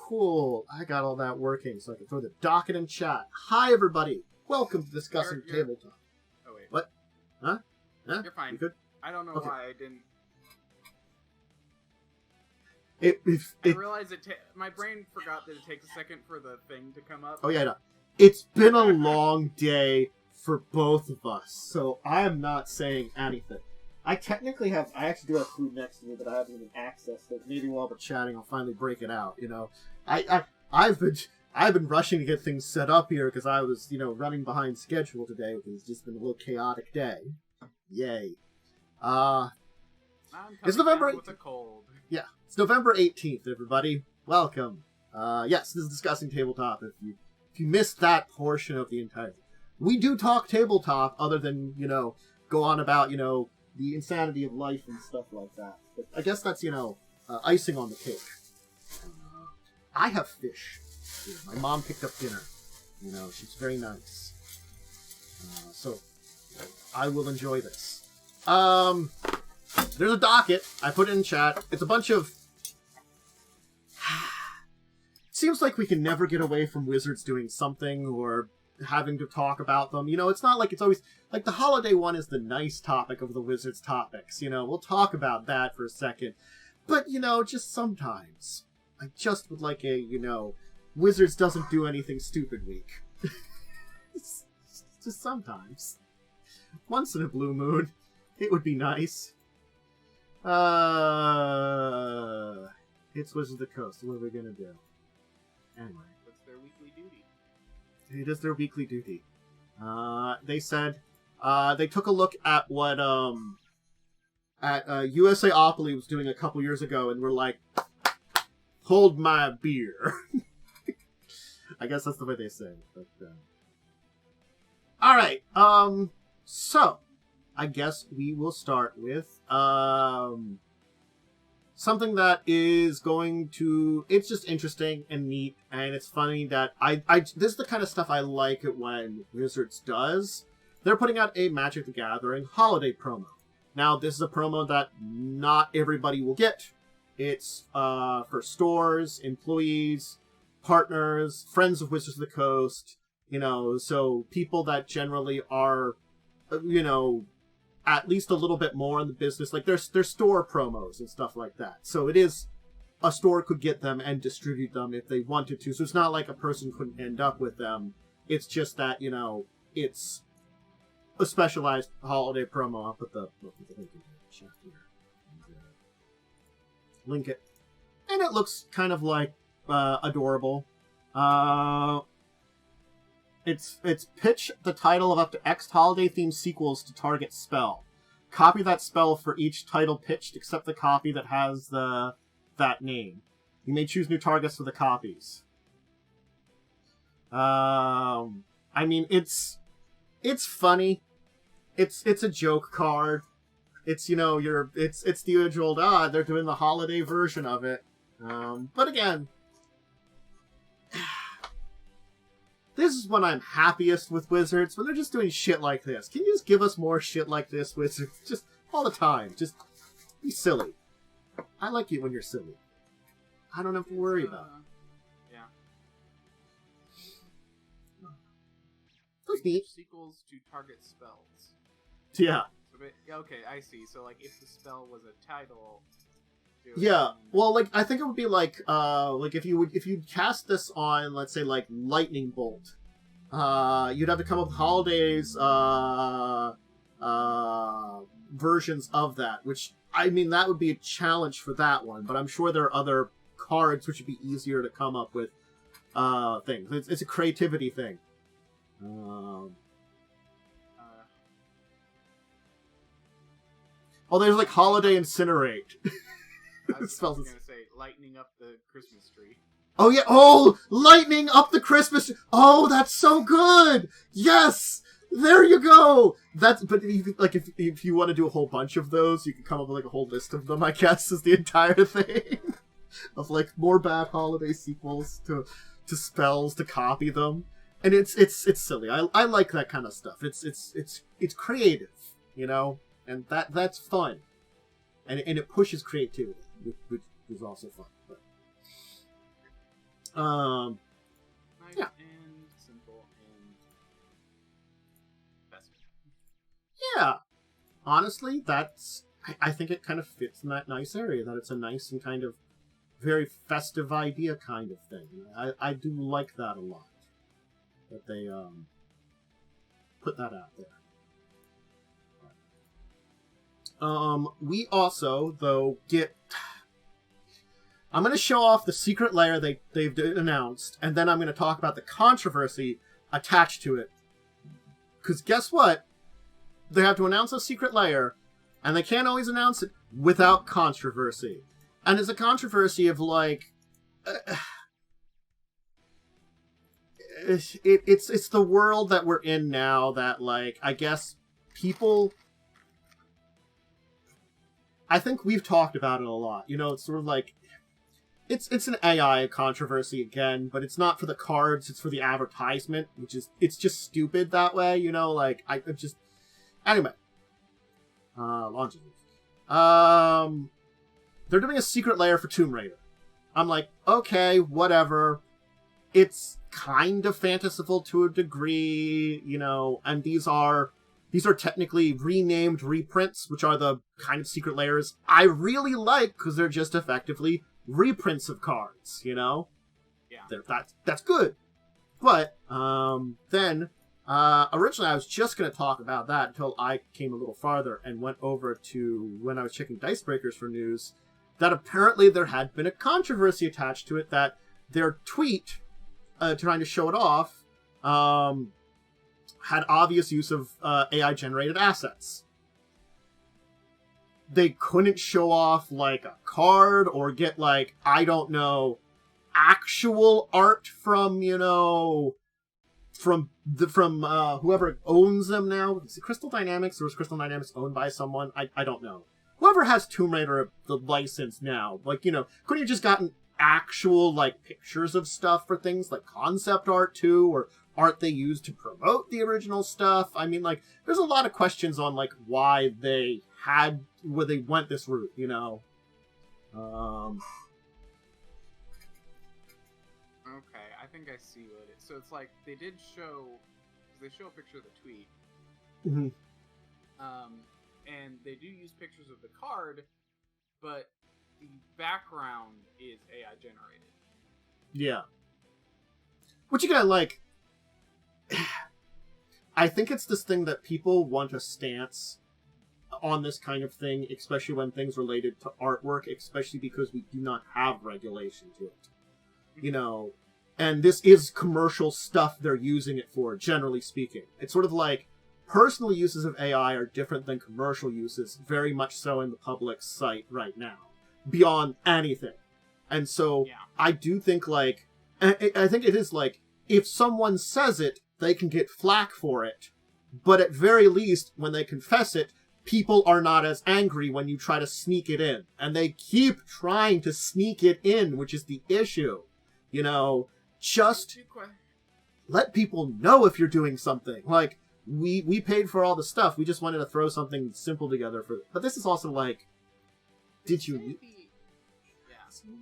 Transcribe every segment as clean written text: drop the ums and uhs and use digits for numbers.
cool. I got all that working, so I can throw the docket in chat. Hi, everybody. Welcome to Discussing Tabletop. Oh, wait. What? Huh? You're fine. You good? I don't know Okay. why I didn't... I I realized my brain forgot that it takes a second for the thing to come up. Oh, yeah, no. It's been a long day for both of us, so I am not saying anything. I actually do have food next to me that I haven't even accessed. So maybe while we're chatting, I'll finally break it out. You know, I've been rushing to get things set up here because I was, running behind schedule today because it's just been a little chaotic day. Yay! It's November 18th. With a cold. Yeah, it's November 18th. Everybody, welcome. Yes, this is Discussing Tabletop. If you missed that portion of the entire, we do talk tabletop, other than go on about the insanity of life and stuff like that. But I guess that's, icing on the cake. I have fish. My mom picked up dinner. She's very nice. So I will enjoy this. There's a docket. I put it in chat. It's a bunch of... It seems like we can never get away from wizards doing something or having to talk about them. It's not like it's always... Like, the holiday one is the nice topic of the wizards' topics. We'll talk about that for a second. But, just sometimes. I just would like a, wizards doesn't do anything stupid week. Just sometimes. Once in a blue moon. It would be nice. It's Wizards of the Coast. What are we gonna do? Anyway. What's their weekly duty? It is their weekly duty. They said, they took a look at what, USAopoly was doing a couple years ago, and were like, hold my beer. I guess that's the way they say it, but, Alright, so, I guess we will start with, something that is going to... It's just interesting and neat, and it's funny that this is the kind of stuff I like it when Wizards does. They're putting out a Magic the Gathering holiday promo. Now, this is a promo that not everybody will get. It's for stores, employees, partners, friends of Wizards of the Coast, so people that generally are, at least a little bit more in the business. Like, there's store promos and stuff like that. So it is, a store could get them and distribute them if they wanted to. So it's not like a person couldn't end up with them. It's just that, it's a specialized holiday promo. I'll put the link in the chat here. Link it. And it looks kind of like adorable. It's pitch the title of up to X holiday-themed sequels to target spell. Copy that spell for each title pitched, except the copy that has that name. You may choose new targets for the copies. I mean, it's funny. It's a joke card. It's it's the usual, they're doing the holiday version of it. But again, this is when I'm happiest with Wizards, when they're just doing shit like this. Can you just give us more shit like this, Wizards? Just all the time. Just be silly. I like it when you're silly. I don't have to worry about it. Yeah. That's neat. Sequels to target spells. Yeah. Okay, I see. So, like, if the spell was a title... Yeah, well, like, I think it would be like if you cast this on, let's say, like, Lightning Bolt, you'd have to come up with holidays, versions of that, which, I mean, that would be a challenge for that one, but I'm sure there are other cards which would be easier to come up with, things. It's a creativity thing. Oh, there's, like, Holiday Incinerate. I was going to say, lightening up the Christmas tree. Oh, yeah. Oh, lightning up the Christmas tree. Oh, that's so good. Yes. There you go. But if you want to do a whole bunch of those, you can come up with, like, a whole list of them, I guess, is the entire thing. Of, like, more bad holiday sequels to spells to copy them. And it's silly. I like that kind of stuff. It's creative, and that's fun. And it pushes creativity, which is also fun. But Um, Nice yeah. and simple and festive. Yeah. Honestly, I think it kind of fits in that nice area, that it's a nice and kind of very festive idea kind of thing. I do like that a lot. That they put that out there. We also, though, get... I'm going to show off the secret layer they've announced, and then I'm going to talk about the controversy attached to it. Because guess what? They have to announce a secret layer, and they can't always announce it without controversy. And it's a controversy of, like... it's the world that we're in now that, like, I guess people... I think we've talked about it a lot. You know, it's sort of like... It's an AI controversy again, but it's not for the cards, it's for the advertisement, which is... It's just stupid that way, you know? Like, I just... Anyway. Launches. They're doing a secret layer for Tomb Raider. I'm like, okay, whatever. It's kind of fanciful to a degree, you know, and these are technically renamed reprints, which are the kind of secret layers I really like, because they're just effectively reprints of cards, you know? Yeah. That's good. But, then, originally I was just going to talk about that until I came a little farther and went over to when I was checking Dice Breakers for news, that apparently there had been a controversy attached to it, that their tweet, trying to show it off, had obvious use of AI-generated assets. They couldn't show off, like, a card or get, like, I don't know, actual art from, you know, from whoever owns them now. Is it Crystal Dynamics, or is Crystal Dynamics owned by someone? I don't know. Whoever has Tomb Raider, the license now, like, you know, couldn't you just gotten actual, like, pictures of stuff for things like concept art too, or art they used to promote the original stuff? I mean, like, there's a lot of questions on, like, why they went this route, you know? Okay, I think I see what it is. So it's like, they did show... They show a picture of the tweet. Mm-hmm. And they do use pictures of the card, but the background is AI generated. Yeah. Which you gotta, like... I think it's this thing that people want a stance on this kind of thing, especially when things related to artwork, especially because we do not have regulation to it. You know, and this is commercial stuff they're using it for, generally speaking. It's sort of like, personal uses of AI are different than commercial uses, very much so in the public sight right now, beyond anything. And so, yeah. I do think, like, I think it is like, if someone says it, they can get flack for it. But at very least, when they confess it, people are not as angry when you try to sneak it in. And they keep trying to sneak it in, which is the issue. You know, just let people know if you're doing something. Like, we paid for all the stuff. We just wanted to throw something simple together for... But this is also like... Did you... Yeah.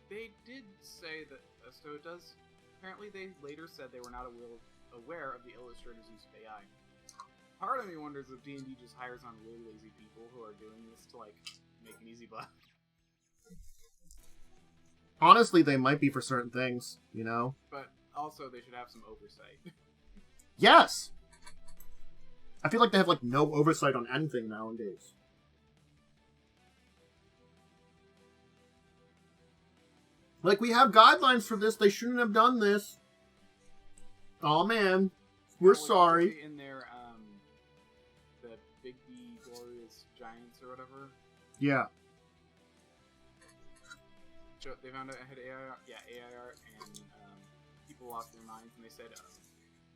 They did say that... So it does... Apparently they later said they were not aware of the illustrators' use of AI. Part of me wonders if D&D just hires on really lazy people who are doing this to, like, make an easy buck. Honestly, they might be for certain things, you know? But also, they should have some oversight. Yes! I feel like they have, like, no oversight on anything nowadays. Like, we have guidelines for this. They shouldn't have done this. Oh man. We're sorry. In their, the Big B Glorious Giants or whatever. Yeah. So they found out it had AI art, and people lost their minds, and they said,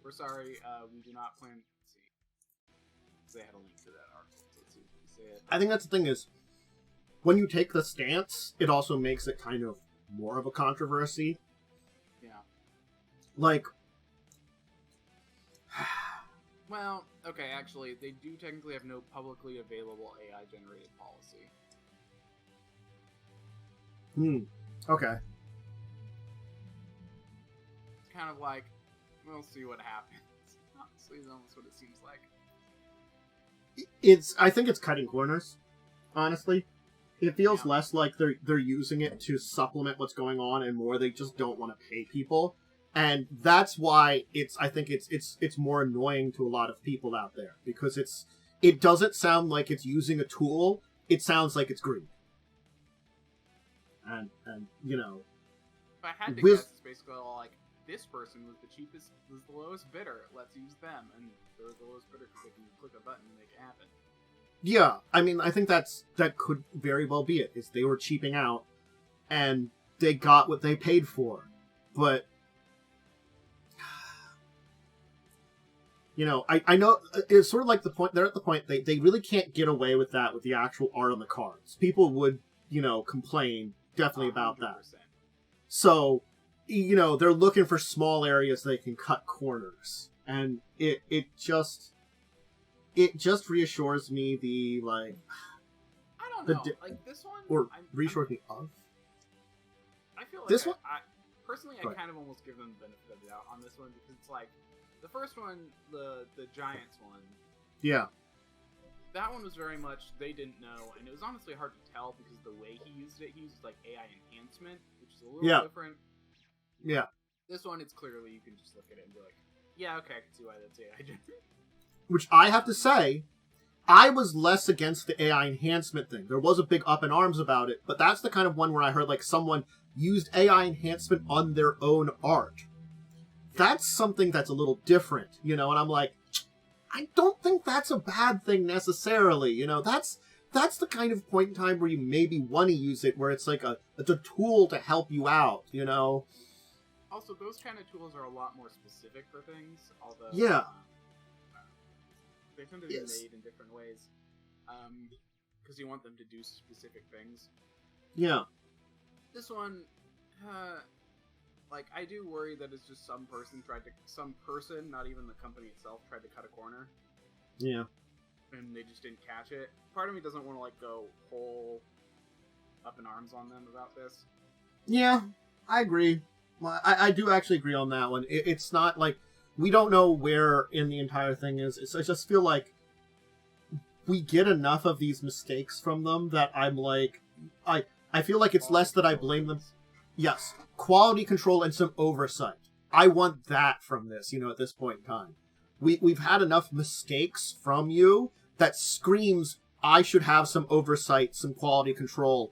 we're sorry, we do not plan... Let's see. They had a link to that article. So let's see if we say it. I think that's the thing is, when you take the stance, it also makes it kind of more of a controversy. Yeah. Like... Well, okay, actually, they do technically have no publicly available AI-generated policy. Okay. kind of like, we'll see what happens. Honestly, is almost what it seems like. I think it's cutting corners, honestly. It feels less like they're using it to supplement what's going on, and more they just don't want to pay people. And that's why I think it's more annoying to a lot of people out there, because it doesn't sound like it's using a tool. It sounds like it's greed. And you know, if I had to guess, it's basically all like, this person was the lowest bidder. Let's use them, and they're the lowest bidder because they can click a button and make it happen. Yeah, I mean, I think that could very well be it. Is they were cheaping out, and they got what they paid for, but you know, I know it's sort of like the point. They're at the point they really can't get away with that with the actual art on the cards. People would, you know, complain definitely 100%. About that. So, you know, they're looking for small areas they can cut corners, and it just reassures me the, like, I don't know, like this one, or reassures me of. I feel like this one. I personally, I kind of almost give them the benefit of the doubt on this one, because it's like the first one, the Giants one. Yeah. That one was very much, they didn't know, and it was honestly hard to tell because the way he used it, he used like AI enhancement, which is a little different. Yeah. This one, it's clearly, you can just look at it and be like, yeah, okay, I can see why that's AI generated. Which I have to say, I was less against the AI enhancement thing. There was a big up in arms about it, but that's the kind of one where I heard like someone used AI enhancement on their own art. That's something that's a little different, you know, and I'm like, I don't think that's a bad thing necessarily, you know. That's the kind of point in time where you maybe want to use it, where it's like it's a tool to help you out, you know. Also, those kind of tools are a lot more specific for things, although they tend to be made in different ways, because you want them to do specific things. Yeah. This one, like, I do worry that it's just some person, not even the company itself, tried to cut a corner. Yeah. And they just didn't catch it. Part of me doesn't want to, like, go whole up in arms on them about this. Yeah, I agree. Well, I do actually agree on that one. It's not like, we don't know where in the entire thing is. I just feel like we get enough of these mistakes from them that I'm like, I feel like it's less that I blame them. Yes, quality control and some oversight. I want that from this, you know, at this point in time. We've had enough mistakes from you that screams I should have some oversight, some quality control,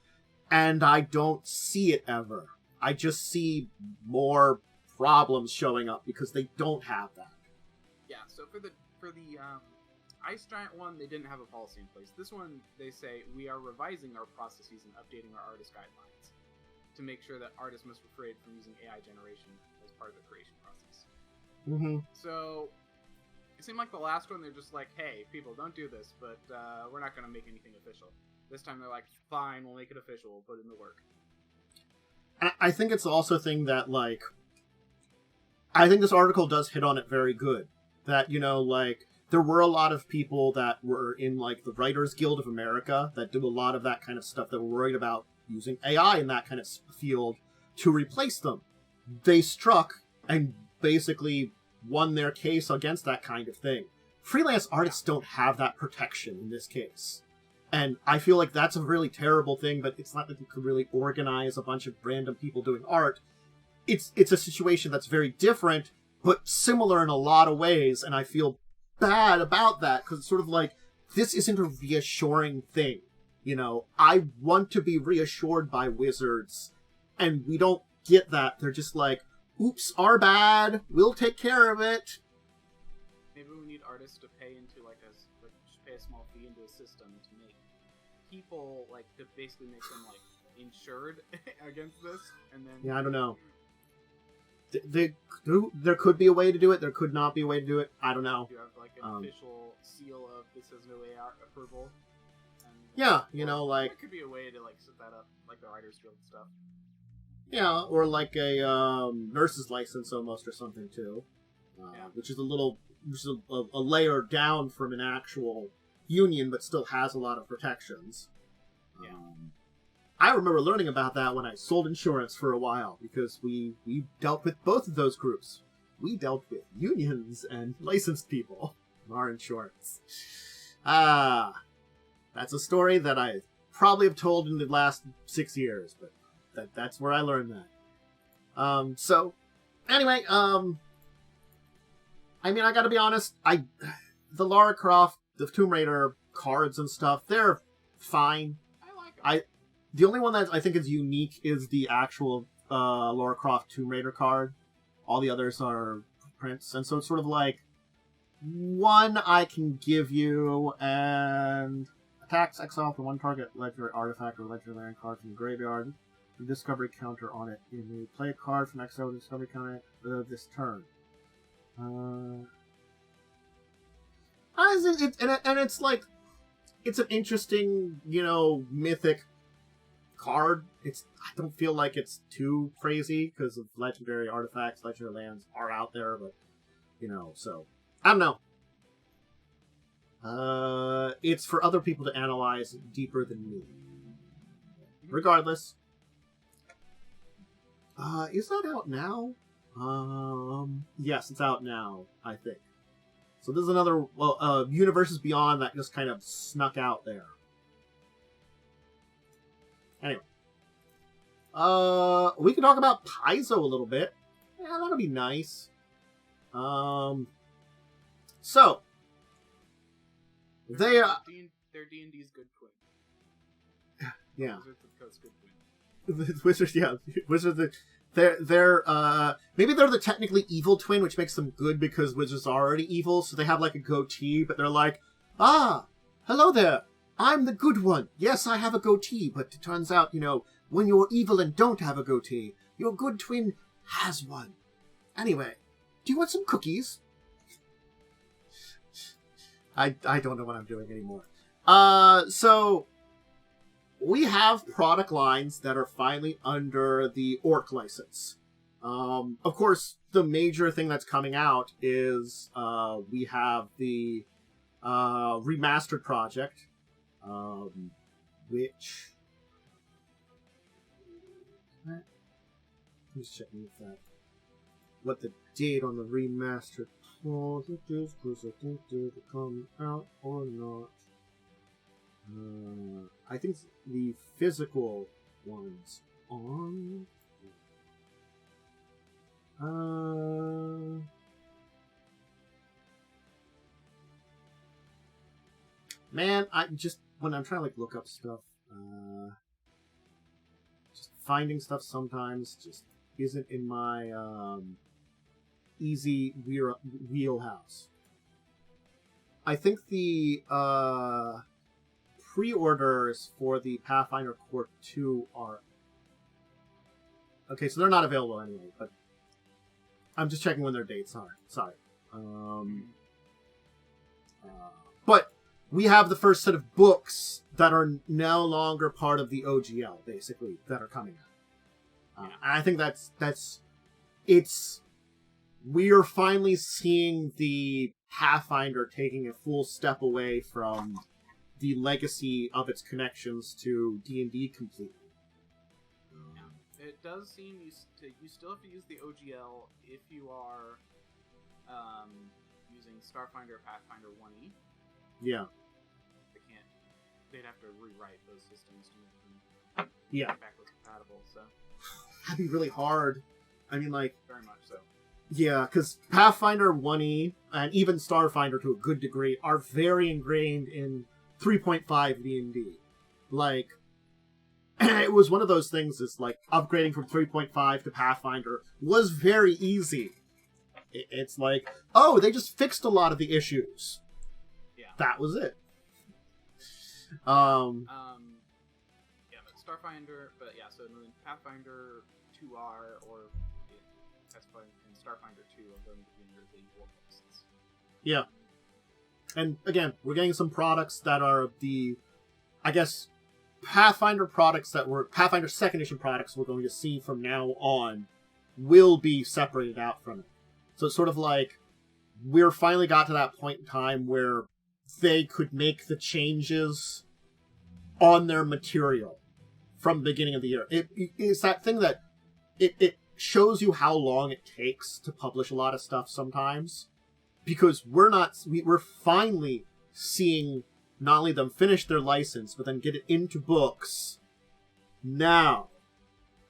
and I don't see it ever. I just see more problems showing up because they don't have that. Yeah, so for the Ice Giant one, they didn't have a policy in place. This one, they say, we are revising our processes and updating our artist guidelines to make sure that artists must refrain from using AI generation as part of the creation process. Mm-hmm. So, it seemed like the last one, they're just like, hey, people, don't do this, but we're not going to make anything official. This time they're like, fine, we'll make it official, we'll put it in the work. I think it's also a thing that, like, I think this article does hit on it very good. That, you know, like, there were a lot of people that were in, like, the Writers Guild of America that do a lot of that kind of stuff that were worried about using AI in that kind of field to replace them. They struck and basically won their case against that kind of thing. Freelance artists don't have that protection in this case. And I feel like that's a really terrible thing, but it's not that you could really organize a bunch of random people doing art. It's a situation that's very different, but similar in a lot of ways, and I feel bad about that, because it's sort of like, this isn't a reassuring thing. You know, I want to be reassured by wizards, and we don't get that. They're just like, oops, our bad, we'll take care of it. Maybe we need artists to pay into, just pay a small fee into a system to make people, to basically make them, insured against this, and then... Yeah, I don't know. There could be a way to do it, there could not be a way to do it, I don't know. You have, an official seal of this has no AI approval. And, yeah, you know, there could be a way to, set that up, like the Writers Guild stuff. Yeah, or a nurse's license almost, or something, too. Which is a layer down from an actual union, but still has a lot of protections. Yeah. I remember learning about that when I sold insurance for a while, because we dealt with both of those groups. We dealt with unions and licensed people in our insurance. That's a story that I probably have told in the last 6 years, but that's where I learned that. So, anyway, I mean, I gotta be honest, the Lara Croft, the Tomb Raider cards and stuff, they're fine. I like them. The only one that I think is unique is the actual Lara Croft Tomb Raider card. All the others are prints, and so it's sort of like, one I can give you, and attacks exile for one target legendary artifact or legendary card from the graveyard. The discovery counter on it. You may play a card from exile with the discovery counter this turn. It's like, it's an interesting, mythic card. I don't feel like it's too crazy because of legendary artifacts, legendary lands are out there, but so I don't know. It's for other people to analyze deeper than me. Regardless, is that out now? Yes, it's out now, I think. So there's another Universes Beyond that just kind of snuck out there. Anyway. We can talk about Paizo a little bit. Yeah, that'll be nice. So their D&D's good twin. Yeah. Wizards of the Coast good twin. Wizards, yeah. Wizards, they're maybe they're the technically evil twin, which makes them good because wizards are already evil, so they have like a goatee, but they're like, hello there, I'm the good one. Yes, I have a goatee, but it turns out, when you're evil and don't have a goatee, your good twin has one. Anyway, do you want some cookies? I don't know what I'm doing anymore. So we have product lines that are finally under the Orc license. Of course, the major thing that's coming out is we have the remastered project, which... Who's checking if that... What the date on the remastered project is, because I think did it come out or not. I think the physical one's on. Man, when I'm trying to look up stuff, just finding stuff sometimes just isn't in my easy wheelhouse. I think the pre-orders for the Pathfinder Core 2 are... Okay, so they're not available anyway, but I'm just checking when their dates are. Sorry. But we have the first set of books that are no longer part of the OGL, basically, that are coming out. And I think we're finally seeing the Pathfinder taking a full step away from the legacy of its connections to D&D completely. It does seem you still have to use the OGL if you are using Starfinder or Pathfinder 1E. Yeah. They'd have to rewrite those systems to make them backwards compatible, so... That'd be really hard. I mean, like... Very much so. Yeah, because Pathfinder 1E, and even Starfinder to a good degree, are very ingrained in 3.5 D&D. Like, it was one of those things, is like, upgrading from 3.5 to Pathfinder was very easy. It's like, oh, they just fixed a lot of the issues. Yeah. That was it. Yeah, but Starfinder, so in Pathfinder 2R or in Starfinder 2 are going to be under the Orc license. Yeah. And again, we're getting some products that are Pathfinder products that were Pathfinder 2nd edition products we're going to see from now on will be separated out from it. So it's sort of like we're finally got to that point in time where they could make the changes on their material from the beginning of the year. It's that thing that it shows you how long it takes to publish a lot of stuff sometimes, because we're finally seeing not only them finish their license, but then get it into books now.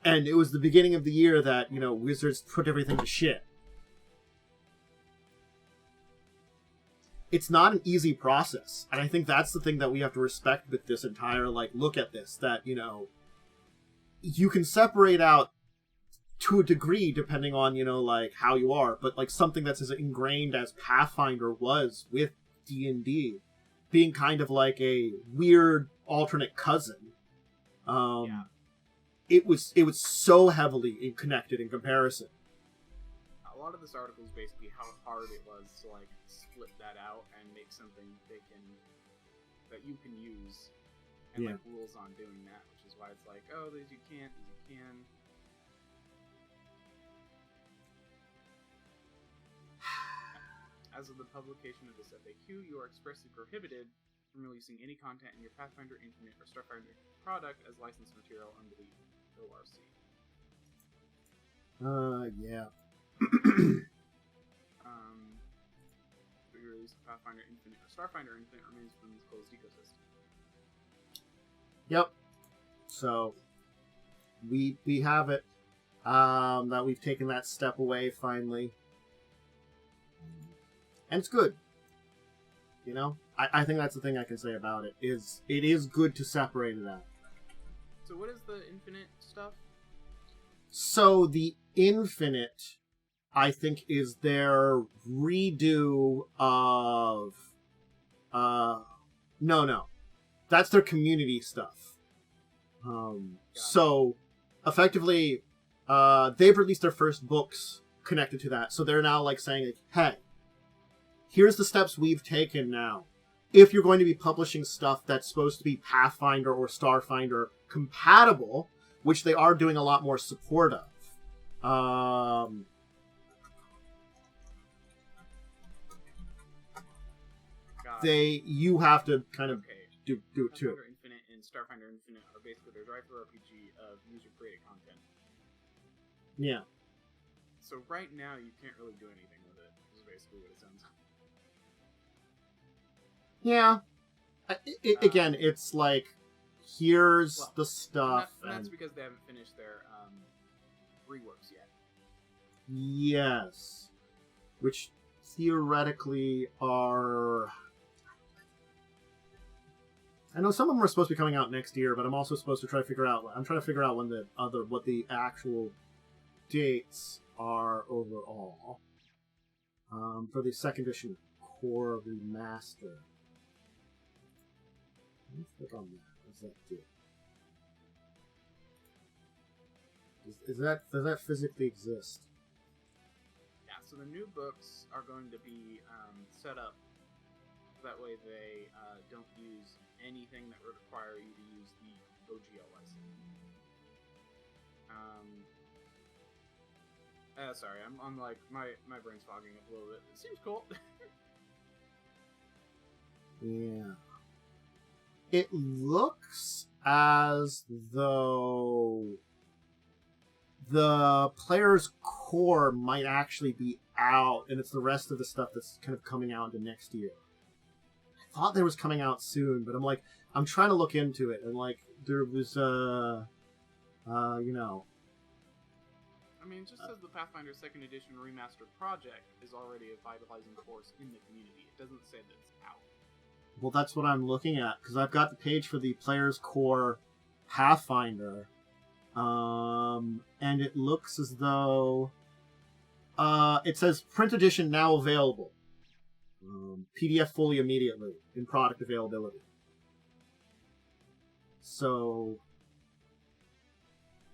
And it was the beginning of the year that, Wizards put everything to shit. It's not an easy process. And I think that's the thing that we have to respect with this entire, look at this. That, you can separate out to a degree depending on, how you are. But, something that's as ingrained as Pathfinder was with D&D, being kind of like a weird alternate cousin. It was so heavily connected in comparison. A lot of this article is basically how hard it was to split that out and make something that you can use, and rules on doing that, which is why it's these you can't, these you can. As of the publication of this FAQ, you are expressly prohibited from releasing any content in your Pathfinder Infinite or Starfinder product as licensed material under the ORC. Yeah. The release of Pathfinder Infinite or Starfinder Infinite remains within this closed ecosystem. Yep. So, we have it. That we've taken that step away finally. And it's good. I think that's the thing I can say about it, is it is good to separate it out. So what is the Infinite stuff? So the Infinite, I think, is their redo of... No. That's their community stuff. So, effectively, they've released their first books connected to that. So they're now, saying, hey, here's the steps we've taken now. If you're going to be publishing stuff that's supposed to be Pathfinder or Starfinder compatible, which they are doing a lot more support of. You have to kind of do it too. Pathfinder Infinite and Starfinder Infinite are basically their drive-through RPG of user-created content. Yeah. So right now you can't really do anything with it, is basically what it sounds like. Yeah. Again, it's here's the stuff. And that's because they haven't finished their reworks yet. Yes. Which theoretically are... I know some of them are supposed to be coming out next year, but I'm also supposed to try to figure out... I'm trying to figure out when what the actual dates are overall. For the second edition core remaster. Let's click on that. What does that do? Does that physically exist? Yeah, so the new books are going to be set up that way they don't use anything that would require you to use the OGL license. Sorry, I'm my brain's fogging up a little bit. It seems cool. Yeah. It looks as though the player's core might actually be out, and it's the rest of the stuff that's kind of coming out into next year. I thought there was coming out soon, but I'm trying to look into it, and there was I mean, it just says the Pathfinder 2nd Edition Remastered Project is already a vitalizing force in the community. It doesn't say that it's out. Well, that's what I'm looking at, because I've got the page for the Player's Core Pathfinder, and it looks as though it says print edition now available. PDF fully immediately in product availability. So,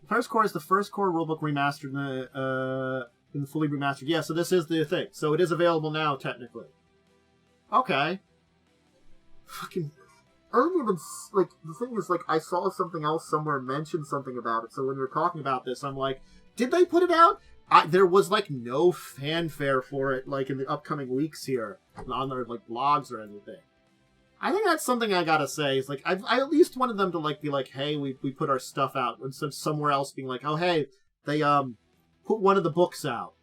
Player's Core is the first core rulebook remastered in the fully remastered. Yeah, so this is the thing. So it is available now, technically. Okay. Fucking, I don't even, the thing is, I saw something else somewhere mention something about it, so when you're talking about this, I'm like, did they put it out? There was, no fanfare for it, in the upcoming weeks here, on their, blogs or anything. I think that's something I gotta say. Is like I at least wanted them to like be like, hey, we put our stuff out, instead of somewhere else being like, oh hey, they put one of the books out.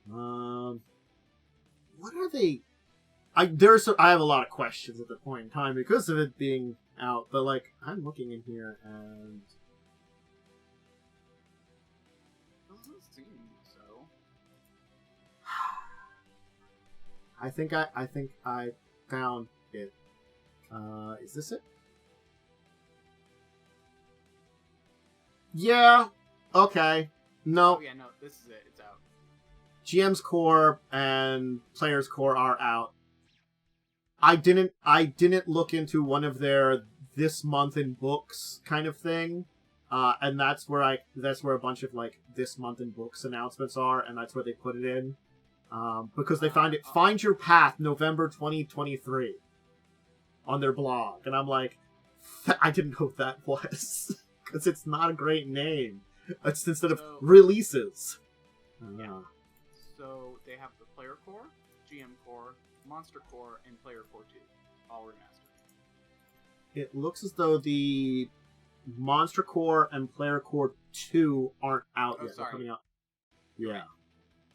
What are they? I have a lot of questions at the point in time because of it being out, but like I'm looking in here and Doesn't seem so. I think I found it. Is this it? Yeah. Okay. No. Oh yeah, no, this is it. It's out. GM's core and player's core are out. I didn't look into one of their this month in books kind of thing. And that's where a bunch of like this month in books announcements are, and that's where they put it in. Because they Find Your Path November 2023 on their blog, and I'm like, I didn't know what that was because it's not a great name. It's instead of releases. Yeah. So they have the player core, GM core, monster core, and player core 2, all remastered. It looks as though the monster core and player core 2 aren't out yet. Sorry. They're coming out. Yeah. Right.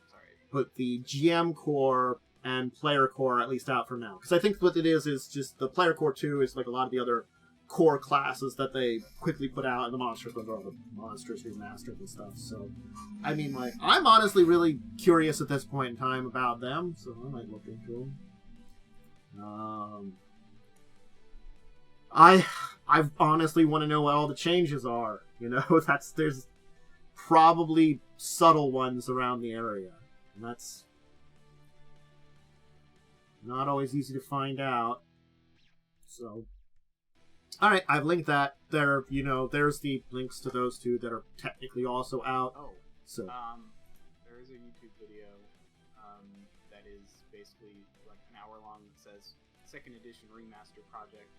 Sorry. But the GM core and player core are at least out for now. Because I think what it is just the player core 2 is like a lot of the other core classes that they quickly put out, and the monsters ones are all the monsters remastered and stuff. So, I mean, like, I'm honestly really curious at this point in time about them, so I might look into them. I honestly want to know what all the changes are. You know, there's probably subtle ones around the area, and that's not always easy to find out. So, all right, I've linked that. There's the links to those two that are technically also out. Oh, so there is a YouTube video that is basically like an hour long that says second edition remaster project.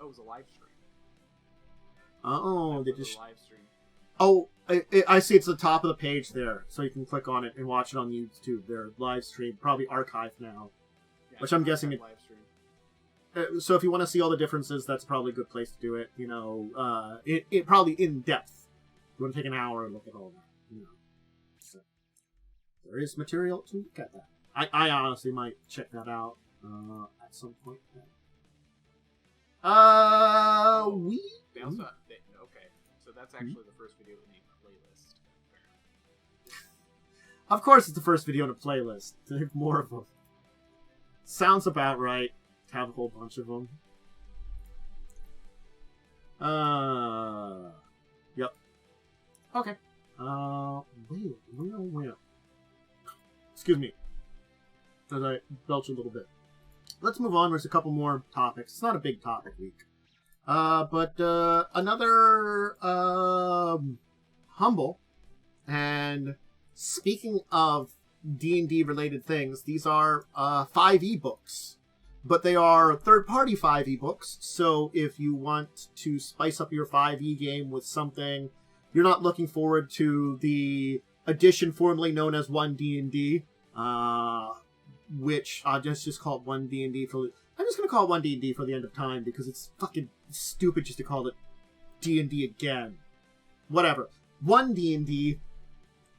It was a live stream. Oh, they just live stream. Oh, I see. It's the top of the page there, so you can click on it and watch it on YouTube. Their live stream, probably archived now, Yeah, which I'm guessing it. Live stream. So if you want to see all the differences, that's probably a good place to do it. You know, it probably in depth. You want to take an hour and look at all that. You know, so there is material to look at that. I honestly might check that out at some point. They also okay, so that's actually the first video in a playlist. Of course, it's the first video in a playlist. To have more of them. Sounds about right. To have a whole bunch of them. Yep. Okay. Well. Excuse me. As I belch a little bit. Let's move on. There's a couple more topics. It's not a big topic week. But another humble. And speaking of D&D related things, these are 5e books. But they are third-party 5e books, so if you want to spice up your 5e game with something, you're not looking forward to the edition formerly known as 1D&D, which I'll just call it 1D&D for... I'm just going to call it 1D&D for the end of time, because it's fucking stupid just to call it D&D again. Whatever. 1D&D,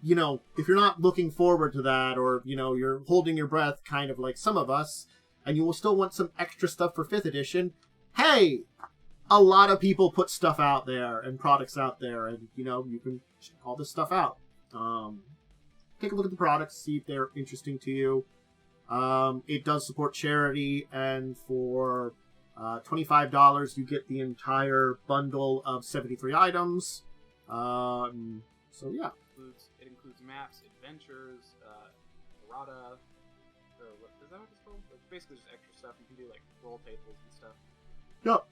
you know, if you're not looking forward to that, or, you know, you're holding your breath, kind of like some of us, and you will still want some extra stuff for 5th edition, hey! A lot of people put stuff out there, and products out there, and, you know, you can check all this stuff out. Take a look at the products, see if they're interesting to you. It does support charity, and for $25, you get the entire bundle of 73 items. So, yeah. It includes maps, adventures, errata, or what is that what it's called? Like, basically just extra stuff. You can do like roll tables and stuff. Yep.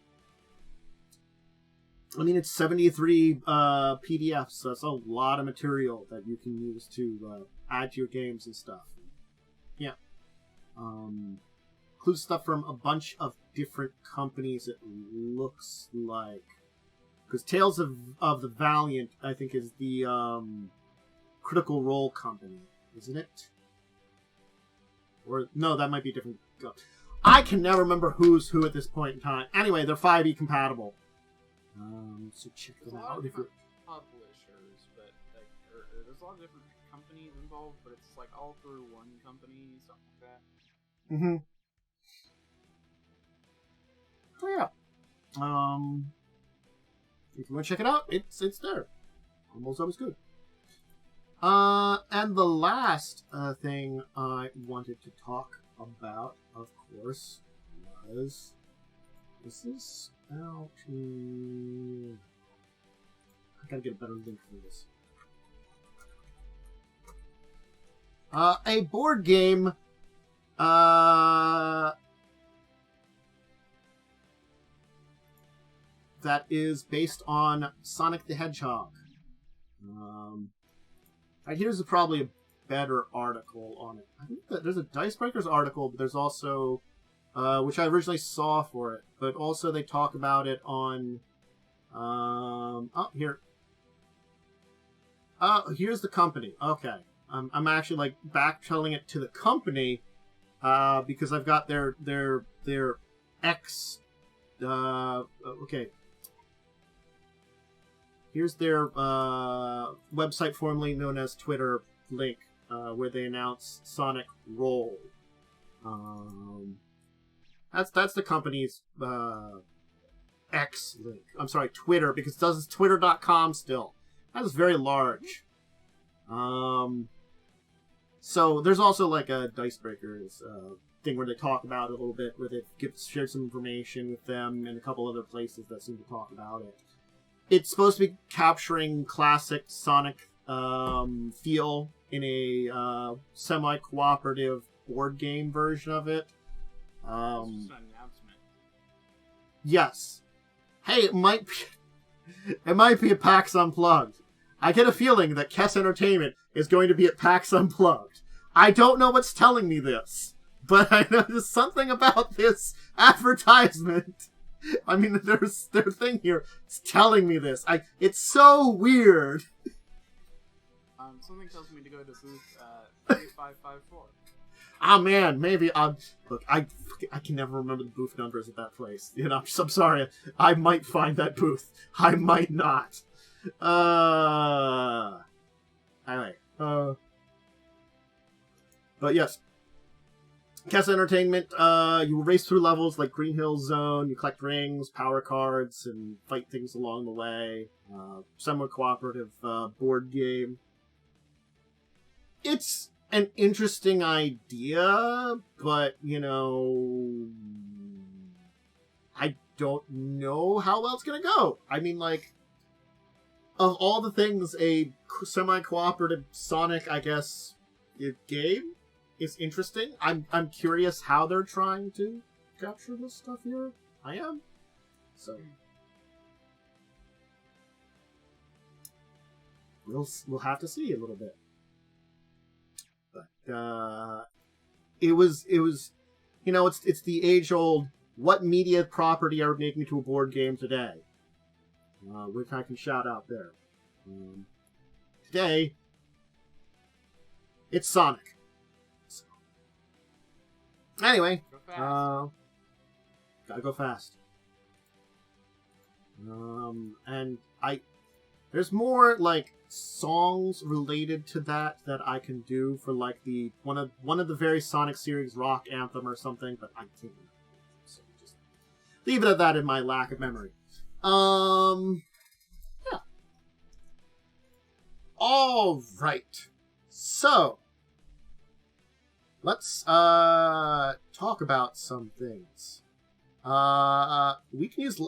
I mean, it's 73 PDFs, so that's a lot of material that you can use to add to your games and stuff. Yeah. Includes stuff from a bunch of different companies, it looks like. Because Tales of the Valiant, I think, is the Critical Role company, isn't it? Or, no, that might be a different... I can never remember who's who at this point in time. Anyway, they're 5e compatible. So check There's them a lot out of if you're... different publishers, but like, there's a lot of different companies involved, but it's like all through one company, something like that. Mm-hmm. Oh yeah. If you want to check it out, it's there. Almost always good. And the last thing I wanted to talk about, of course, was... Is this out to... I gotta get a better link for this. A board game that is based on Sonic the Hedgehog. Right, here's probably a better article on it. I think that there's a Dicebreakers article, but there's also, which I originally saw for it, but also they talk about it on, here. Here's the company. Okay. I'm actually, like, backtelling it to the company, because I've got their okay. Here's their website formerly known as Twitter link, where they announce Sonic Roll. That's the company's X link. I'm sorry, Twitter, because it does twitter.com still. That is very large. So there's also like a Dicebreakers thing where they talk about it a little bit, where they've shared some information with them and a couple other places that seem to talk about it. It's supposed to be capturing classic Sonic feel in a semi-cooperative board game version of it. Just an announcement. Yes. Hey, it might be a PAX Unplugged. I get a feeling that Kess Entertainment is going to be at PAX Unplugged. I don't know what's telling me this, but I know there's something about this advertisement. I mean, there's their thing here. It's telling me this. It's so weird. Something tells me to go to booth 3554. Oh man, maybe look. I can never remember the booth numbers at that place. You know, I'm sorry. I might find that booth. I might not. Anyway. But yes. Kess Entertainment, you will race through levels like Green Hill Zone, you collect rings, power cards, and fight things along the way. Somewhat cooperative board game. It's an interesting idea, but, you know, I don't know how well it's gonna go. I mean, like, of all the things a semi-cooperative Sonic, I guess, game is interesting. I'm curious how they're trying to capture this stuff here. I am. So we'll have to see a little bit. But it was you know, it's the age old, what media property are we making to a board game today? Which I can shout out there. Today it's Sonic. So. Anyway, gotta go fast. And there's more like songs related to that I can do for like the one of the very Sonic series rock anthem or something, but I can't remember. So just leave it at that in my lack of memory. Yeah. All right. So let's talk about some things. We can use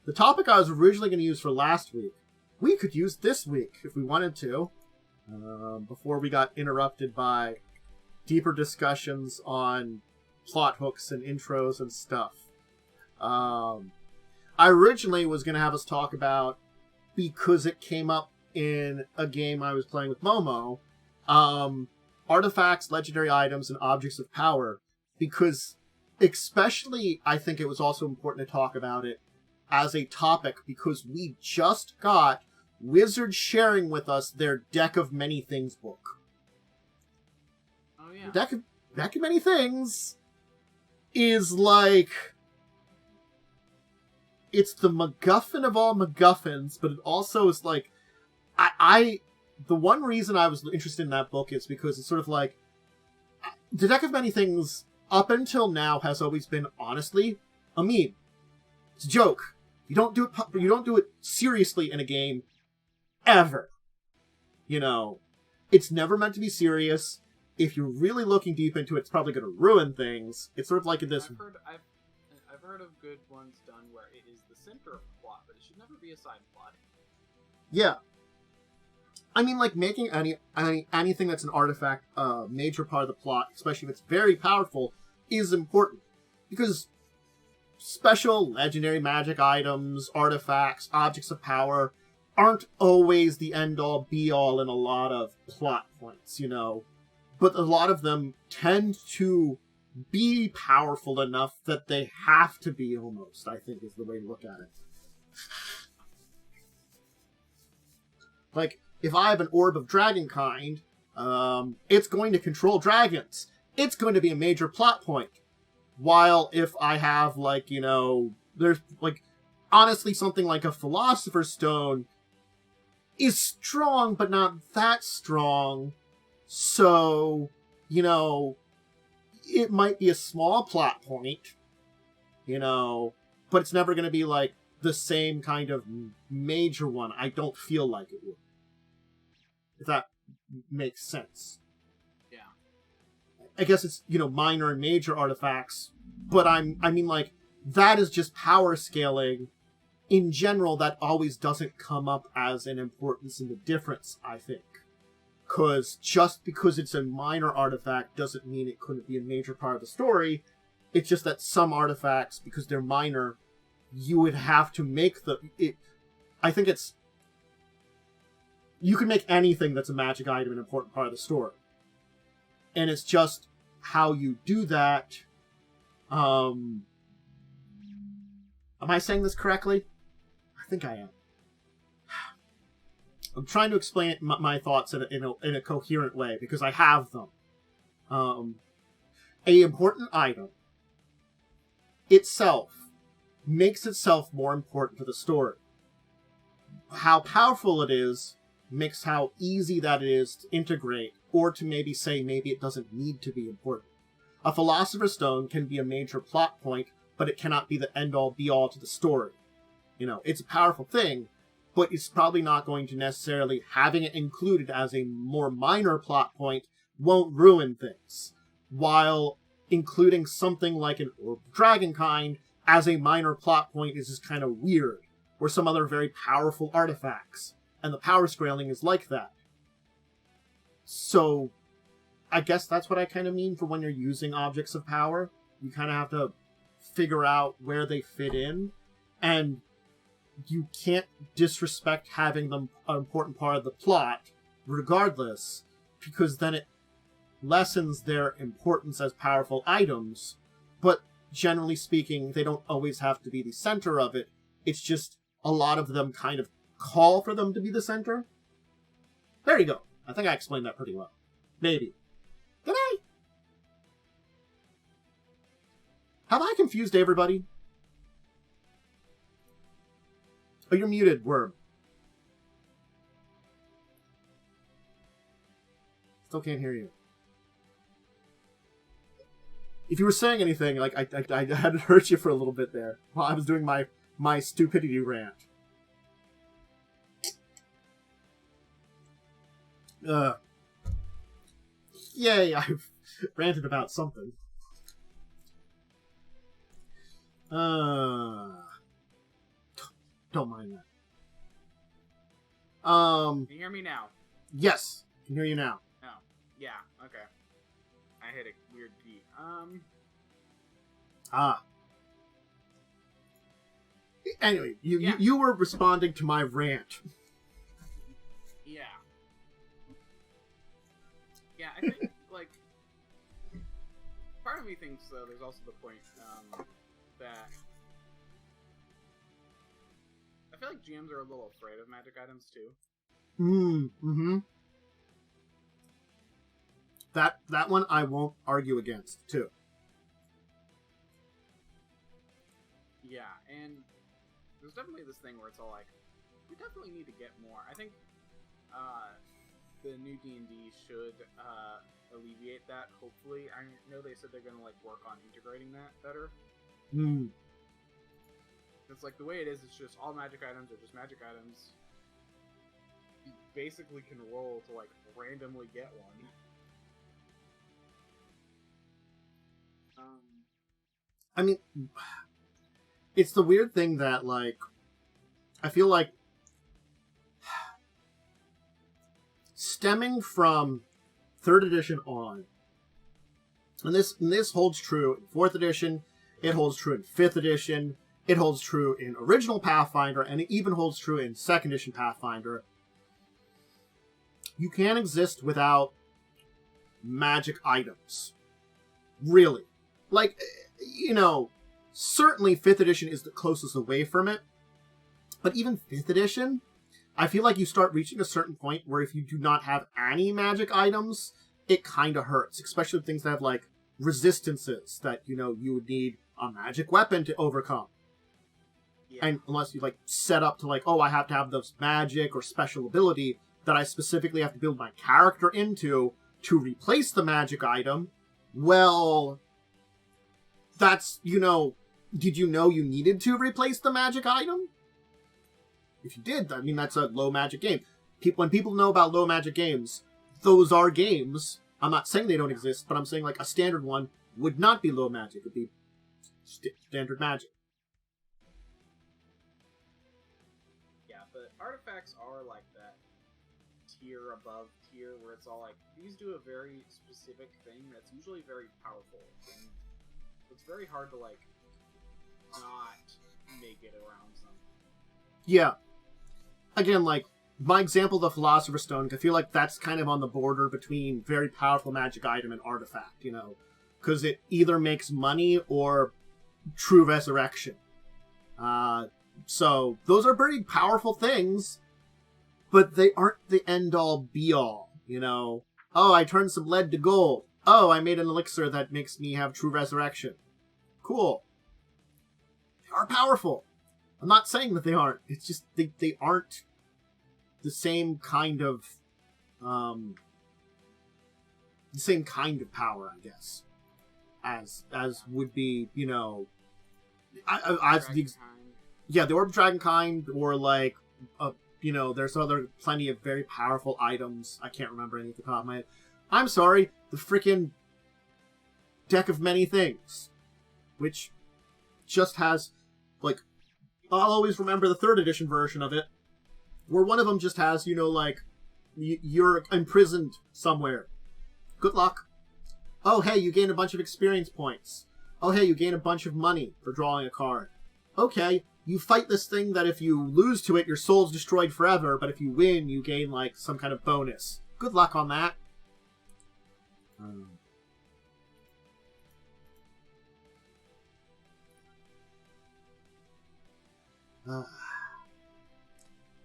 the topic I was originally going to use for last week. We could use this week if we wanted to, before we got interrupted by deeper discussions on plot hooks and intros and stuff. I originally was going to have us talk about, because it came up in a game I was playing with Momo, artifacts, legendary items, and objects of power, because especially I think it was also important to talk about it as a topic because we just got Wizards sharing with us their Deck of Many Things book. Oh yeah. Deck of Many Things is like... It's the MacGuffin of all MacGuffins, but it also is like... The one reason I was interested in that book is because it's sort of like... The Deck of Many Things, up until now, has always been, honestly, a meme. It's a joke. You don't do it seriously in a game, ever. You know, it's never meant to be serious. If you're really looking deep into it, it's probably going to ruin things. It's sort of like in this... I've heard of good ones done where it is the center of the plot, but it should never be a side plot. Yeah. I mean, like, making anything that's an artifact a major part of the plot, especially if it's very powerful, is important. Because special, legendary magic items, artifacts, objects of power aren't always the end-all, be-all in a lot of plot points, you know? But a lot of them tend to be powerful enough that they have to be, almost, I think, is the way to look at it. Like, if I have an Orb of Dragonkind, it's going to control dragons. It's going to be a major plot point. While if I have, like, you know, there's, like, honestly, something like a Philosopher's Stone is strong, but not that strong. So, you know, it might be a small plot point, you know, but it's never going to be, like, the same kind of major one. I don't feel like it would. If that makes sense. Yeah. I guess it's, you know, minor and major artifacts, but I mean, like, that is just power scaling. In general, that always doesn't come up as an importance in the difference, I think. Because just because it's a minor artifact doesn't mean it couldn't be a major part of the story. It's just that some artifacts, because they're minor, you would have to make I think it's... You can make anything that's a magic item an important part of the story. And it's just how you do that. Am I saying this correctly? I think I am. I'm trying to explain my thoughts in a coherent way, because I have them. A important item itself makes itself more important to the story. How powerful it is makes how easy that it is to integrate, or to maybe say maybe it doesn't need to be important. A Philosopher's Stone can be a major plot point, but it cannot be the end-all, be-all to the story. You know, it's a powerful thing, but it's probably not going to necessarily, having it included as a more minor plot point won't ruin things. While including something like an Orb of Dragonkind as a minor plot point is just kind of weird, or some other very powerful artifacts. And the power scaling is like that. So, I guess that's what I kind of mean for when you're using objects of power. You kind of have to figure out where they fit in, and you can't disrespect having them an important part of the plot, regardless, because then it lessens their importance as powerful items, but generally speaking, they don't always have to be the center of it. It's just a lot of them kind of call for them to be the center. There you go. I think I explained that pretty well. Maybe. Did I? Have I confused everybody? Oh, you're muted, Worm. Still can't hear you. If you were saying anything, like, I hadn't heard you for a little bit there while I was doing my stupidity rant. Yay, I've ranted about something. Don't mind that. Can you hear me now? Yes, I can hear you now. Oh, yeah, okay. I hit a weird key. Anyway, you were responding to my rant. Yeah. Yeah, I think, like, part of me thinks, though, there's also the point, that I feel like GMs are a little afraid of magic items, too. Mm-hmm. That one I won't argue against, too. was definitely this thing where it's all like, we definitely need to get more. I think the new D&D should alleviate that, hopefully. I know they said they're going to like work on integrating that better. It's like the way it is, it's just all magic items are just magic items. You basically can roll to like randomly get one. I mean, it's the weird thing that, like, I feel like stemming from 3rd edition on, and this holds true in 4th edition, it holds true in 5th edition, it holds true in original Pathfinder, and it even holds true in 2nd edition Pathfinder. You can't exist without magic items. Really. Like, you know, certainly 5th edition is the closest away from it, but even 5th edition, I feel like you start reaching a certain point where if you do not have any magic items, it kind of hurts, especially things that have, like, resistances that, you know, you would need a magic weapon to overcome. Yeah. And unless you, like, set up to, like, oh, I have to have this magic or special ability that I specifically have to build my character into to replace the magic item, well, that's, you know, did you know you needed to replace the magic item? If you did, I mean, that's a low magic game. When people know about low magic games, those are games. I'm not saying they don't exist, but I'm saying, like, a standard one would not be low magic. It would be standard magic. Yeah, but artifacts are like that tier above tier where it's all like, these do a very specific thing that's usually very powerful. And it's very hard to, like, not make it around something. Yeah. Again, like, my example, the Philosopher's Stone, I feel like that's kind of on the border between very powerful magic item and artifact, you know? Because it either makes money or true resurrection. So, those are pretty powerful things, but they aren't the end-all, be-all, you know? Oh, I turned some lead to gold. Oh, I made an elixir that makes me have true resurrection. Cool. They are powerful. I'm not saying that they aren't. It's just they aren't the same kind of power, I guess, as would be, you know, the Orb of Dragonkind, or like, you know, there's plenty of very powerful items. I can't remember any at the top of my head. I'm sorry, the freaking Deck of Many Things, which just has, like, I'll always remember the 3rd edition version of it, where one of them just has, you know, like, you're imprisoned somewhere. Good luck. Oh, hey, you gain a bunch of experience points. Oh, hey, you gain a bunch of money for drawing a card. Okay, you fight this thing that if you lose to it, your soul's destroyed forever, but if you win, you gain, like, some kind of bonus. Good luck on that.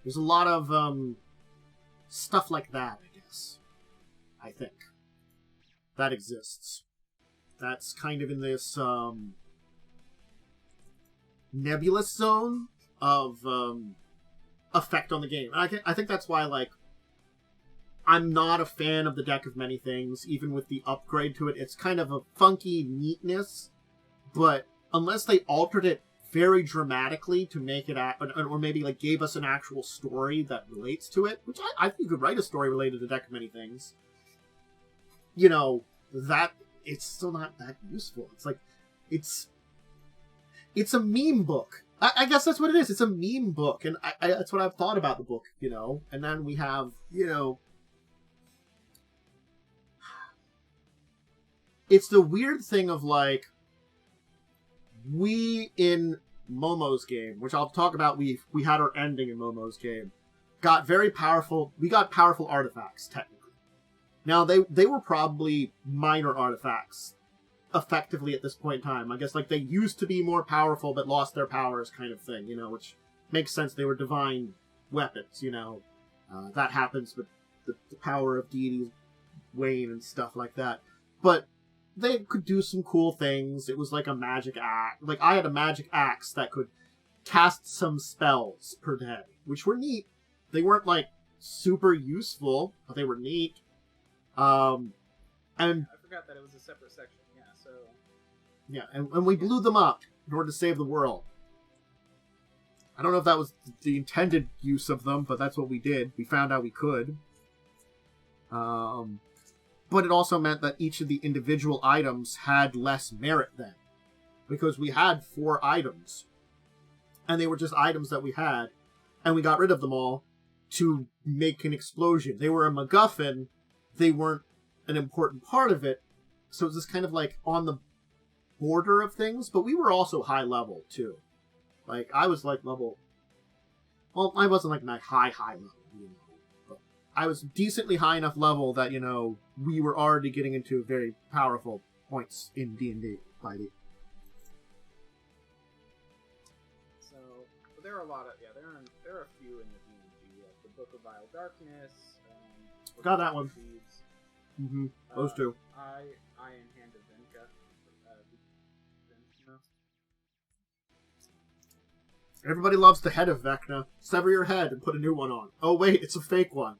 There's a lot of stuff like that, I guess. I think that exists. That's kind of in this nebulous zone of effect on the game. And I think that's why, like, I'm not a fan of the Deck of Many Things, even with the upgrade to it. It's kind of a funky neatness, but unless they altered it very dramatically to make it, or maybe, like, gave us an actual story that relates to it, which I think you could write a story related to Deck of Many Things, you know, that, it's still not that useful. It's like, it's a meme book. I guess that's what it is. It's a meme book, and that's what I've thought about the book, you know, and then we have, you know, it's the weird thing of, like, we in Momo's game, which I'll talk about, we had our ending in Momo's game, got very powerful, we got powerful artifacts, technically. Now, they were probably minor artifacts, effectively, at this point in time. I guess, like, they used to be more powerful, but lost their powers, kind of thing, you know, which makes sense. They were divine weapons, you know. That happens with the power of deities wane and stuff like that. But they could do some cool things. It was like a magic axe. Like, I had a magic axe that could cast some spells per day, which were neat. They weren't like super useful, but they were neat. And I forgot that it was a separate section. Yeah, so and we blew them up in order to save the world. I don't know if that was the intended use of them, but that's what we did. We found out we could. But it also meant that each of the individual items had less merit then, because we had 4 items, and they were just items that we had, and we got rid of them all to make an explosion. They were a MacGuffin. They weren't an important part of it, so it was just kind of like on the border of things, but we were also high level too. Like, I was like level, well, I wasn't like high level, you know, but I was decently high enough level that, you know, we were already getting into very powerful points in D&D by the... So, but there are a lot of, there are a few in the D&D, like the Book of Vile Darkness, Got that one. Seeds. Mm-hmm. Those two. Eye and Hand of Venka. Everybody loves the head of Vecna. Sever your head and put a new one on. Oh wait, it's a fake one.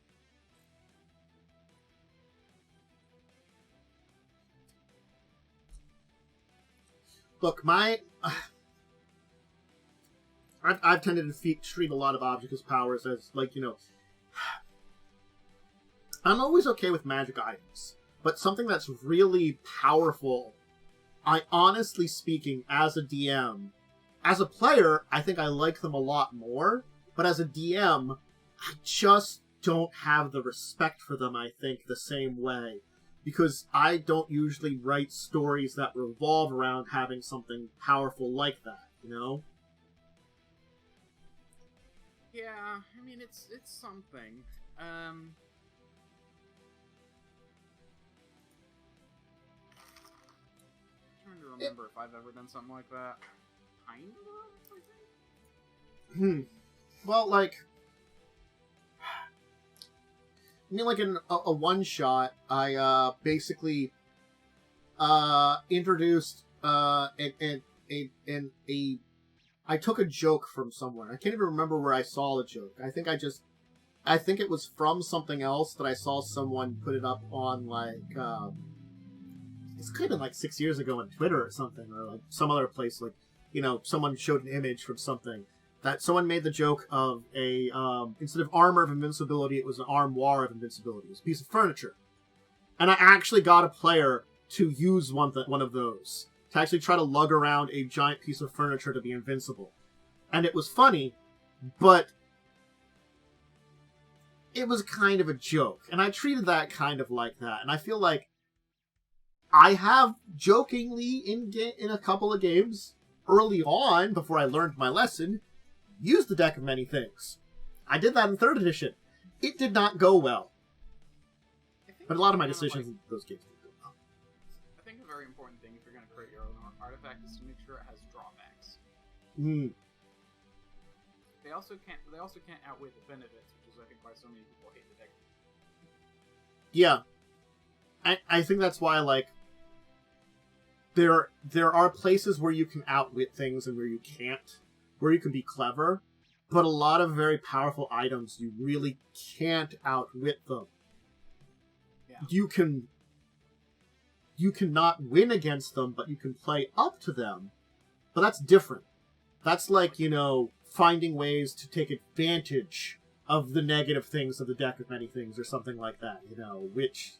Look, I've tended to treat a lot of object as powers as, like, you know, I'm always okay with magic items, but something that's really powerful, I honestly speaking, as a DM, as a player, I think I like them a lot more, but as a DM, I just don't have the respect for them, I think, the same way. Because I don't usually write stories that revolve around having something powerful like that, you know? Yeah, I mean, it's something. Trying to remember if I've ever done something like that. Kind of, I think. Well, like, I mean, like in a one-shot, I basically introduced I took a joke from somewhere. I can't even remember where I saw the joke. I think it was from something else that I saw someone put it up on, like, it's could have been like 6 years ago on Twitter or something, or like some other place, like, you know, someone showed an image from something. That someone made the joke of a, instead of armor of invincibility, it was an armoire of invincibility. It was a piece of furniture. And I actually got a player to use one of those. To actually try to lug around a giant piece of furniture to be invincible. And it was funny, but it was kind of a joke. And I treated that kind of like that. And I feel like I have jokingly in a couple of games early on, before I learned my lesson, used the deck of many things. I did that in 3rd edition. It did not go well. But a lot of my decisions in those games did go well. I think a very important thing if you're going to create your own artifact is to make sure it has drawbacks. They also can't outweigh the benefits, which is I think why so many people hate the deck. Yeah. I think that's why, like, there are places where you can outwit things and where you can't, where you can be clever, but a lot of very powerful items, you really can't outwit them. Yeah. You cannot win against them, but you can play up to them. But that's different. That's like, you know, finding ways to take advantage of the negative things of the deck of many things or something like that, you know, which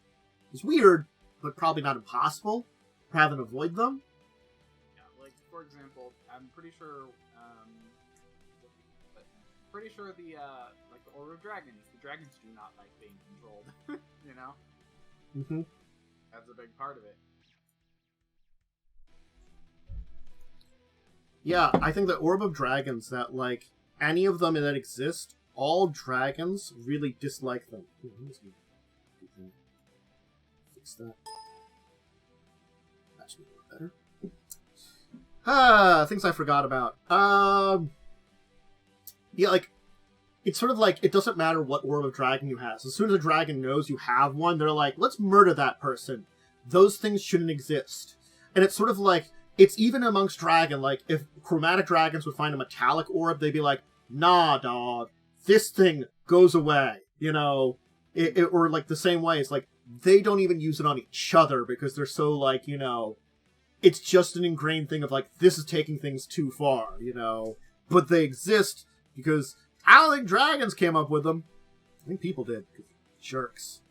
is weird, but probably not impossible. Rather than avoid them. Yeah, like, for example, I'm pretty sure the like the Order of Dragons. The dragons do not like being controlled. You know. Mm-hmm. That's a big part of it. Yeah, I think the Orb of Dragons, that, like, any of them that exist, all dragons really dislike them. Fix that. That should be a little better. Things I forgot about. Yeah, like, it's sort of like, it doesn't matter what Orb of Dragon you have. As soon as a dragon knows you have one, they're like, let's murder that person. Those things shouldn't exist. And it's sort of like, it's even amongst dragon. Like, if chromatic dragons would find a metallic orb, they'd be like, nah, dog, this thing goes away, you know? Or, like, the same way, it's like, they don't even use it on each other because they're so, like, you know, it's just an ingrained thing of, like, this is taking things too far, you know? But they exist because I don't think dragons came up with them. I think people did. Jerks.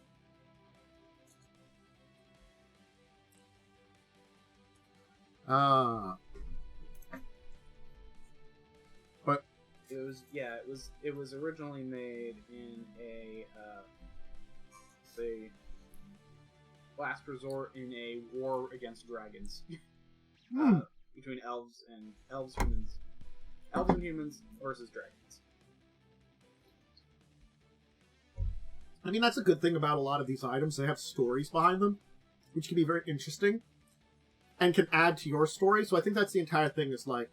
But it was originally made in a the last resort in a war against dragons between elves and humans versus dragons. I mean, that's a good thing about a lot of these items. They have stories behind them, which can be very interesting and can add to your story. So I think that's the entire thing, is like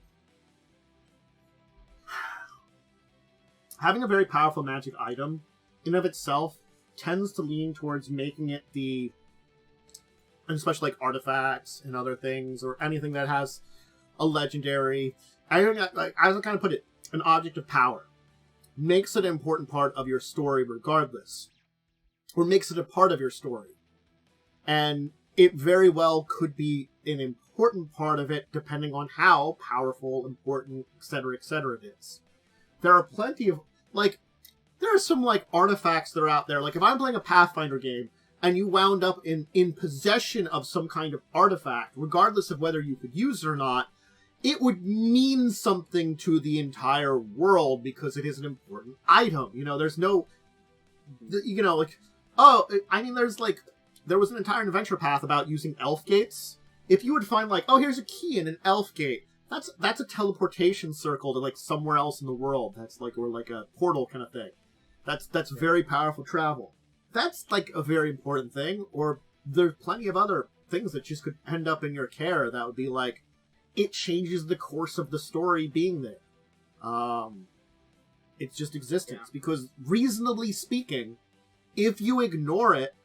having a very powerful magic item in of itself tends to lean towards making it and especially like artifacts and other things or anything that has a legendary, like, as I kind of put it, an object of power makes it an important part of your story regardless, or makes it a part of your story. And it very well could be an important part of it depending on how powerful, important, etc., it is. There are plenty of, like, there are some, like, artifacts that are out there. Like, if I'm playing a Pathfinder game and you wound up in possession of some kind of artifact, regardless of whether you could use it or not, it would mean something to the entire world because it is an important item. You know, there's no, you know, like, oh, I mean, there was an entire adventure path about using elf gates. If you would find, like, oh, here's a key in an elf gate, that's a teleportation circle to, like, somewhere else in the world. That's like, or like a portal kind of thing. That's very powerful travel. That's, like, a very important thing. Or there's plenty of other things that just could end up in your care that would be like, it changes the course of the story being there. It's just existence. Yeah. Because reasonably speaking, if you ignore it,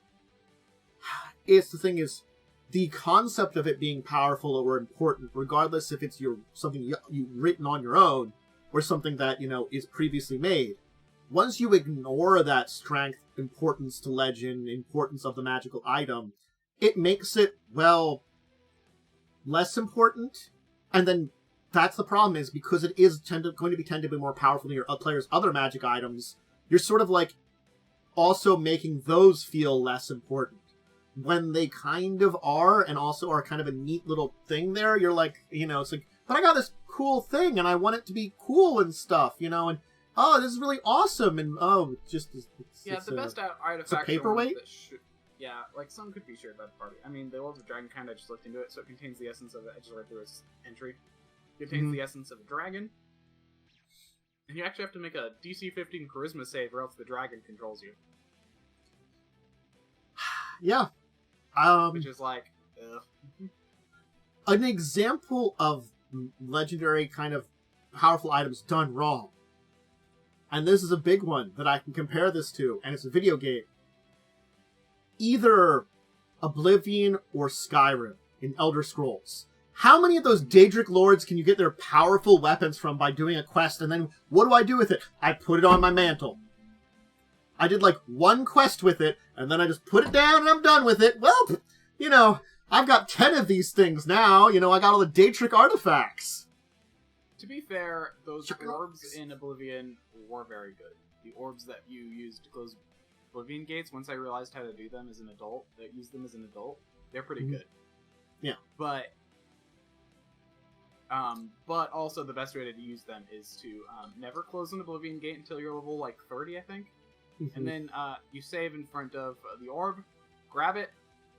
the thing is, the concept of it being powerful or important, regardless if it's something you've written on your own or something that, you know, is previously made, once you ignore that strength, importance to legend, importance of the magical item, it makes it, well, less important. And then that's the problem, is because it is going to be more powerful than your player's other magic items, you're sort of like also making those feel less important. When they kind of are, and also are kind of a neat little thing there, you're like, you know, it's like, but I got this cool thing and I want it to be cool and stuff, you know, and oh, this is really awesome, and oh, the best artifact. It's a paperweight. Yeah, like, some could be shared by the party. I mean, the Orbs of Dragon kind of just looked into it, so it contains the essence of I just read through its entry. It contains the essence of a dragon. And you actually have to make a DC 15 Charisma save, or else the dragon controls you. Yeah. Which is like, an example of legendary kind of powerful items done wrong. And this is a big one that I can compare this to, and it's a video game. Either Oblivion or Skyrim in Elder Scrolls. How many of those Daedric Lords can you get their powerful weapons from by doing a quest, and then what do I do with it? I put it on my mantle. I did, like, one quest with it, and then I just put it down and I'm done with it. Well, you know, I've got 10 of these things now. You know, I got all the Daedric artifacts. To be fair, those orbs in Oblivion were very good. The orbs that you used to close Oblivion gates, once I realized how to do them as an adult, they're pretty good. Yeah. But also the best way to use them is to never close an Oblivion gate until you're level, like, 30, I think. And then you save in front of the orb, grab it,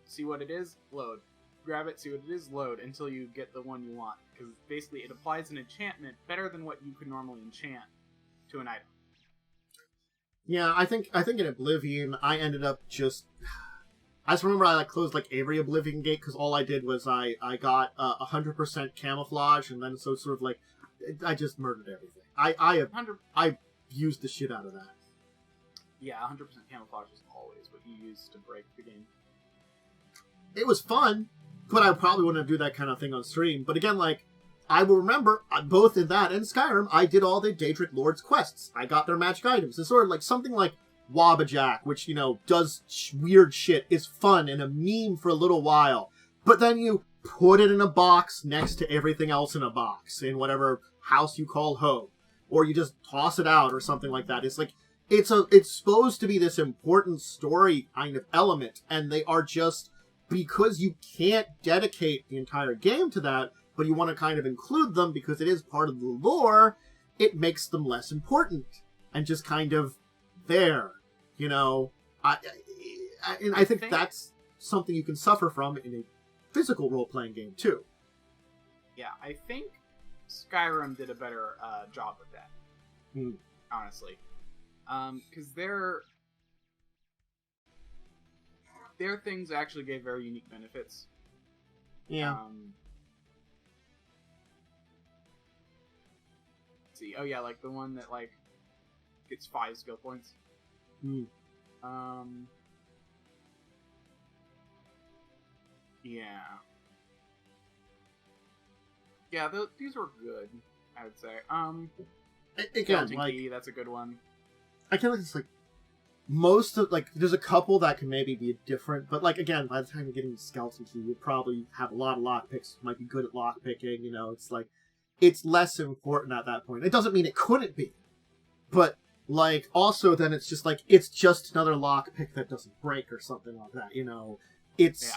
see what it is, load. Grab it, see what it is, load, until you get the one you want. Because basically it applies an enchantment better than what you could normally enchant to an item. Yeah, I think in Oblivion, I ended up just... I just remember I, like, closed, like, every Oblivion gate, because all I did was I got 100% camouflage, and then so sort of, like, I just murdered everything. I used the shit out of that. Yeah, 100% camouflage is always what you use to break the game. It was fun, but I probably wouldn't do that kind of thing on stream. But again, like, I will remember, both in that and Skyrim, I did all the Daedric Lord's quests. I got their magic items. It's sort of like something like Wabbajack, which, you know, does weird shit, is fun and a meme for a little while. But then you put it in a box next to everything else in a box, in whatever house you call home. Or you just toss it out or something like that. It's like, it's supposed to be this important story kind of element, and they are just, because you can't dedicate the entire game to that, but you want to kind of include them because it is part of the lore, it makes them less important and just kind of there, you know. I think that's something you can suffer from in a physical role-playing game too. Yeah, I think Skyrim did a better job with that, honestly, because their things actually gave very unique benefits. Yeah. See, oh yeah, like the one that like gets 5 skill points. Yeah, these were good, I would say. Again, like, Key, that's a good one. I feel like it's like most of, like, there's a couple that can maybe be different, but like, again, by the time you're getting to Skeleton Key, you probably have a lot of lockpicks, might be good at lockpicking, you know, it's like, it's less important at that point. It doesn't mean it couldn't be, but, like, also then it's just like, it's just another lockpick that doesn't break or something like that, you know? It's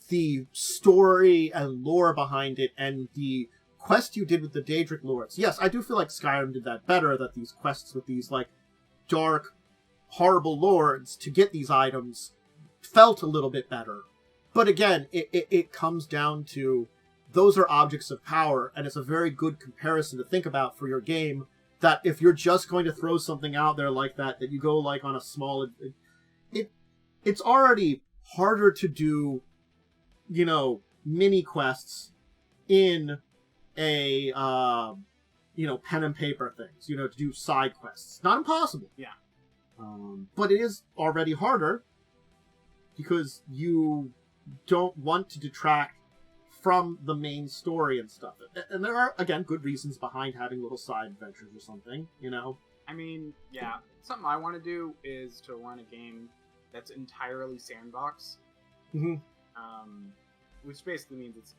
the story and lore behind it and the quest you did with the Daedric Lords. Yes, I do feel like Skyrim did that better, that these quests with these, like, dark, horrible lords to get these items felt a little bit better. But again, it comes down to, those are objects of power, and it's a very good comparison to think about for your game, that if you're just going to throw something out there like that you go, like, on a small... It's already harder to do, you know, mini quests in a, you know, pen and paper things, you know, to do side quests. Not impossible. Yeah. But it is already harder because you don't want to detract from the main story and stuff. And there are, again, good reasons behind having little side adventures or something, you know? I mean, yeah. Something I want to do is to run a game that's entirely sandbox. Which basically means it's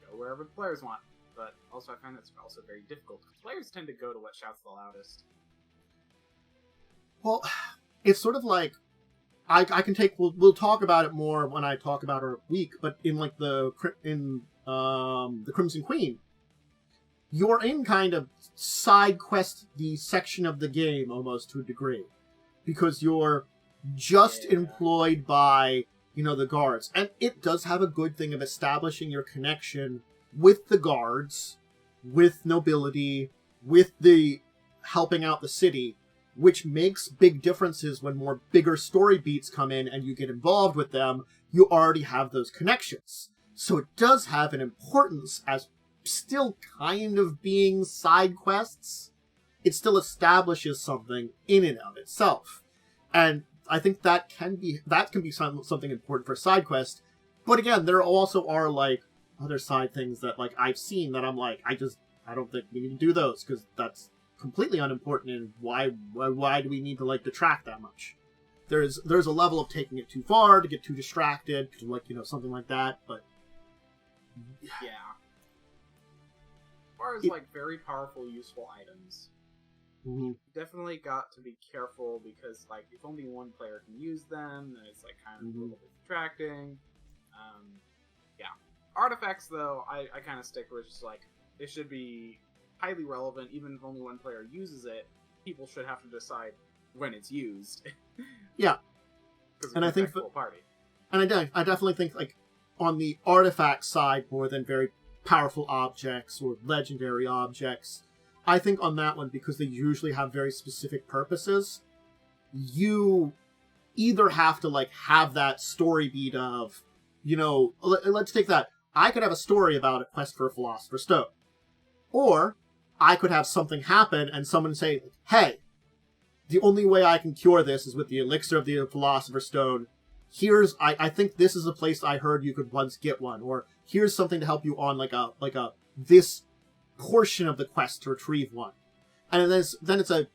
go wherever the players want. But also I find that's also very difficult, because players tend to go to what shouts the loudest. Well, it's sort of like, I can take, we'll talk about it more when I talk about our week, but in like the Crimson Queen, you're in kind of side quest the section of the game almost to a degree, because you're just employed by, you know, the guards, and it does have a good thing of establishing your connection with the guards, with nobility, with the helping out the city, which makes big differences when more bigger story beats come in and you get involved with them. You already have those connections. So it does have an importance as still kind of being side quests. It still establishes something in and of itself. And I think that can be something important for a side quest. But again, there also are, like, other side things that, like, I've seen that I'm like, I don't think we need to do those, because that's completely unimportant, and why do we need to, like, detract that much? There's a level of taking it too far, to get too distracted, to, like, you know, something like that, but... Yeah. As far as, like, very powerful, useful items, definitely got to be careful, because, like, if only one player can use them, then it's, like, kind of a little bit distracting. Yeah. Artifacts, though, I kind of stick with just, like, they should be highly relevant. Even if only one player uses it, people should have to decide when it's used. Yeah. And I think I definitely think, like, on the artifact side more than very powerful objects or legendary objects, I think on that one, because they usually have very specific purposes, you either have to, like, have that story beat of, you know, let's take that. I could have a story about a quest for a Philosopher's Stone. Or I could have something happen and someone say, hey, the only way I can cure this is with the elixir of the Philosopher's Stone. here's I think this is a place I heard you could once get one, or here's something to help you on like a this portion of the quest to retrieve one. And then it's an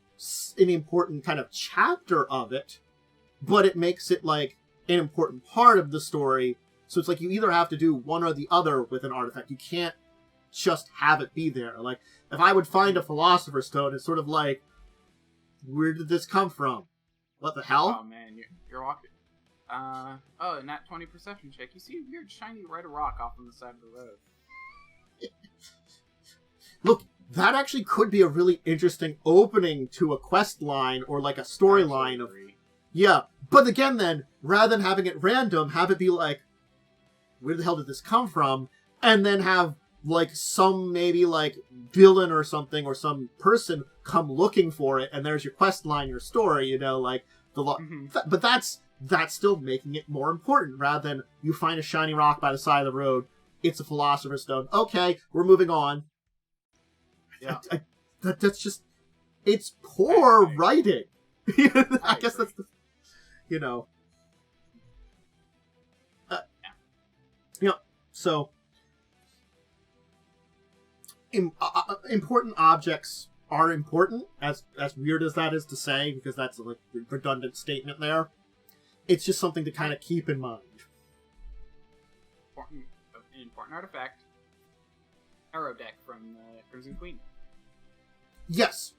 important kind of chapter of it, but it makes it like an important part of the story. So it's like you either have to do one or the other with an artifact. You can't just have it be there. Like, if I would find a Philosopher's Stone, it's sort of like, where did this come from? What the hell? Oh man, you're walking. Oh, and that 20 perception check, you see a weird shiny red rock off on the side of the road. Look, that actually could be a really interesting opening to a quest line or like a storyline of... Yeah, but again then, rather than having it random, have it be like, where the hell did this come from? And then have like some maybe like villain or something or some person come looking for it, and there's your quest line, your story, you know, like the but that's still making it more important rather than you find a shiny rock by the side of the road, it's a Philosopher's Stone. Okay, we're moving on. Yeah, that's just, it's poor writing. I guess that's the, you know. You know, so important objects are important, as weird as that is to say, because that's a like, redundant statement there. It's just something to kind of keep in mind. An important artifact. Arrow deck from Crimson Queen. Yes.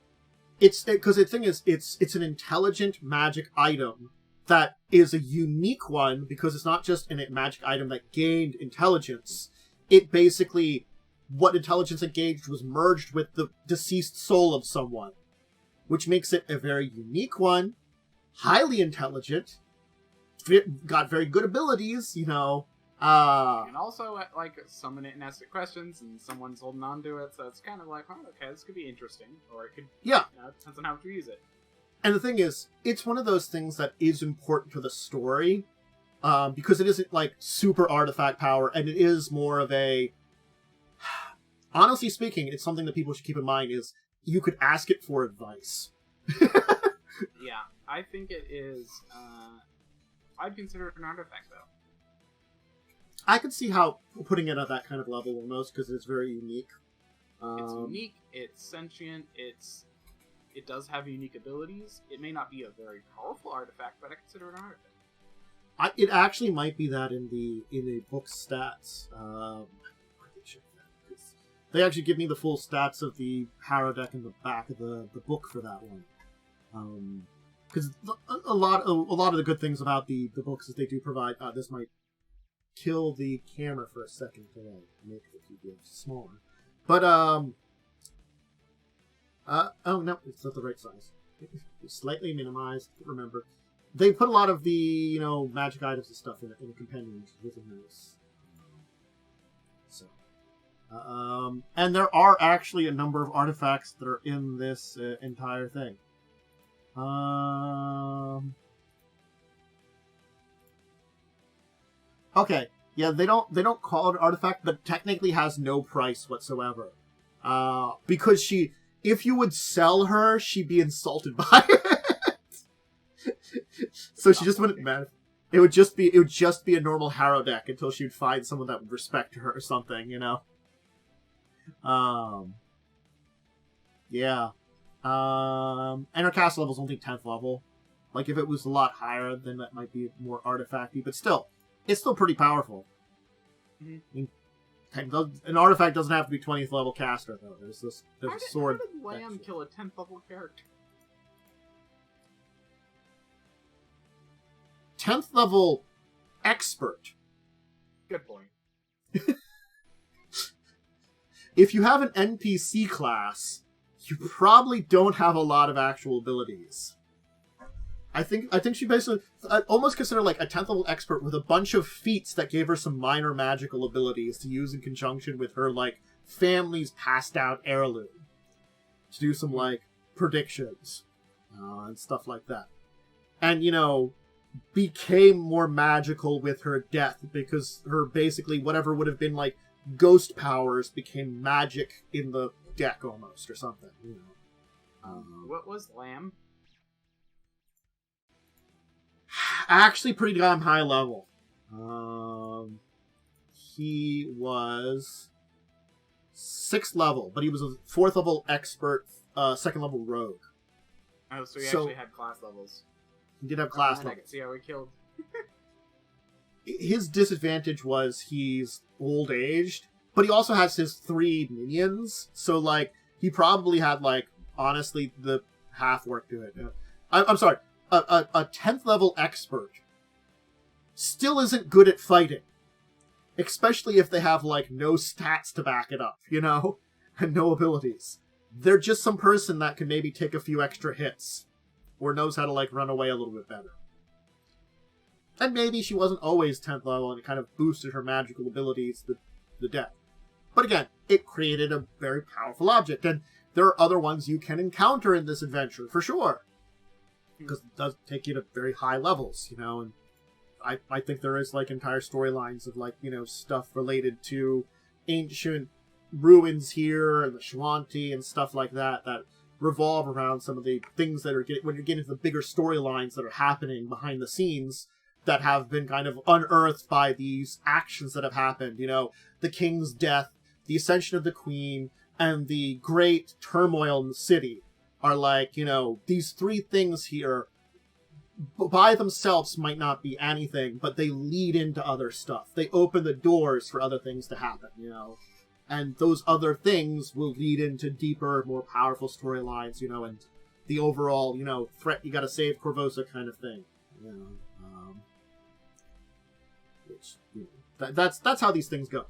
It's because the thing is, it's an intelligent magic item that is a unique one, because it's not just a magic item that gained intelligence. It basically, what intelligence it gained was merged with the deceased soul of someone, which makes it a very unique one, highly intelligent, got very good abilities, you know. And also, like, summon it and ask it questions, and someone's holding on to it, so it's kind of like, oh, okay, this could be interesting, or it could, yeah, you know, it depends on how to use it. And the thing is, it's one of those things that is important to the story, because it isn't, like, super artifact power, and it is more of a... Honestly speaking, it's something that people should keep in mind, is you could ask it for advice. Yeah, I think it is, I'd consider it an artifact, though. I could see how putting it at that kind of level almost, because it's very unique. It's unique, it's sentient, it does have unique abilities. It may not be a very powerful artifact, but I consider it an artifact. It actually might be that in the book stats. They actually give me the full stats of the Harrow deck in the back of the book for that one. Because a lot of the good things about the books is they do provide. This might kill the camera for a second to make the PDF smaller. But oh no, it's not the right size. It's slightly minimized. Remember, they put a lot of the, you know, magic items and stuff in a compendium, which is really nice. So, and there are actually a number of artifacts that are in this entire thing. Okay, yeah, they don't call it an artifact, but technically has no price whatsoever. Because if you would sell her, she'd be insulted by it. So she just wouldn't matter. It would just be a normal Harrow deck until she would find someone that would respect her or something, you know. Yeah. And her castle level's only 10th level. Like, if it was a lot higher, then that might be more artifacty, but still. It's still pretty powerful. Mm-hmm. I mean, an artifact doesn't have to be 20th level caster, though. There's a sword. How did Lamb kill a 10th level character? 10th level expert. Good point. If you have an NPC class, you probably don't have a lot of actual abilities. I think she basically almost considered like a 10th level expert with a bunch of feats that gave her some minor magical abilities to use in conjunction with her like family's passed out heirloom to do some like predictions and stuff like that. And you know, became more magical with her death because her basically whatever would have been like ghost powers became magic in the deck almost or something. You know. What was Lamb? Actually, pretty damn high level. He was 6th level, but he was a 4th level expert, 2nd level rogue. Oh, so he actually had class levels. He did have class I levels. can see how he killed. His disadvantage was he's old aged, but he also has his 3 minions, so like he probably had like honestly the half work to it. I'm sorry, a 10th level expert still isn't good at fighting, especially if they have like no stats to back it up, you know, and no abilities. They're just some person that can maybe take a few extra hits, or knows how to like run away a little bit better. And maybe she wasn't always 10th level and it kind of boosted her magical abilities to the death. But again, it created a very powerful object, and there are other ones you can encounter in this adventure, for sure. Because it does take you to very high levels, you know, and I think there is, like, entire storylines of, like, you know, stuff related to ancient ruins here, and the Shwanti, and stuff like that, that revolve around some of the things that are when you're getting into the bigger storylines that are happening behind the scenes, that have been kind of unearthed by these actions that have happened. You know, the king's death, the ascension of the queen, and the great turmoil in the city are like, you know, these 3 things here by themselves might not be anything, but they lead into other stuff. They open the doors for other things to happen, you know. And those other things will lead into deeper, more powerful storylines, you know, and the overall, you know, threat you gotta save Corvosa kind of thing. You know, which, you know, that's how these things go.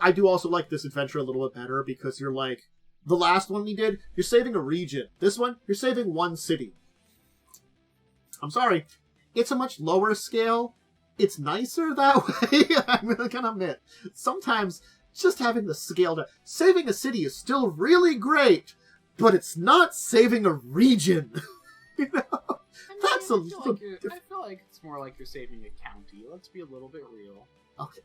I do also like this adventure a little bit better because you're like, the last one we did, you're saving a region. This one, you're saving 1 city. I'm sorry, it's a much lower scale. It's nicer that way. I'm really gonna admit. Sometimes just having the scale to saving a city is still really great, but it's not saving a region. You know, that's a little. I feel like it's more like you're saving a county. Let's be a little bit real. Okay.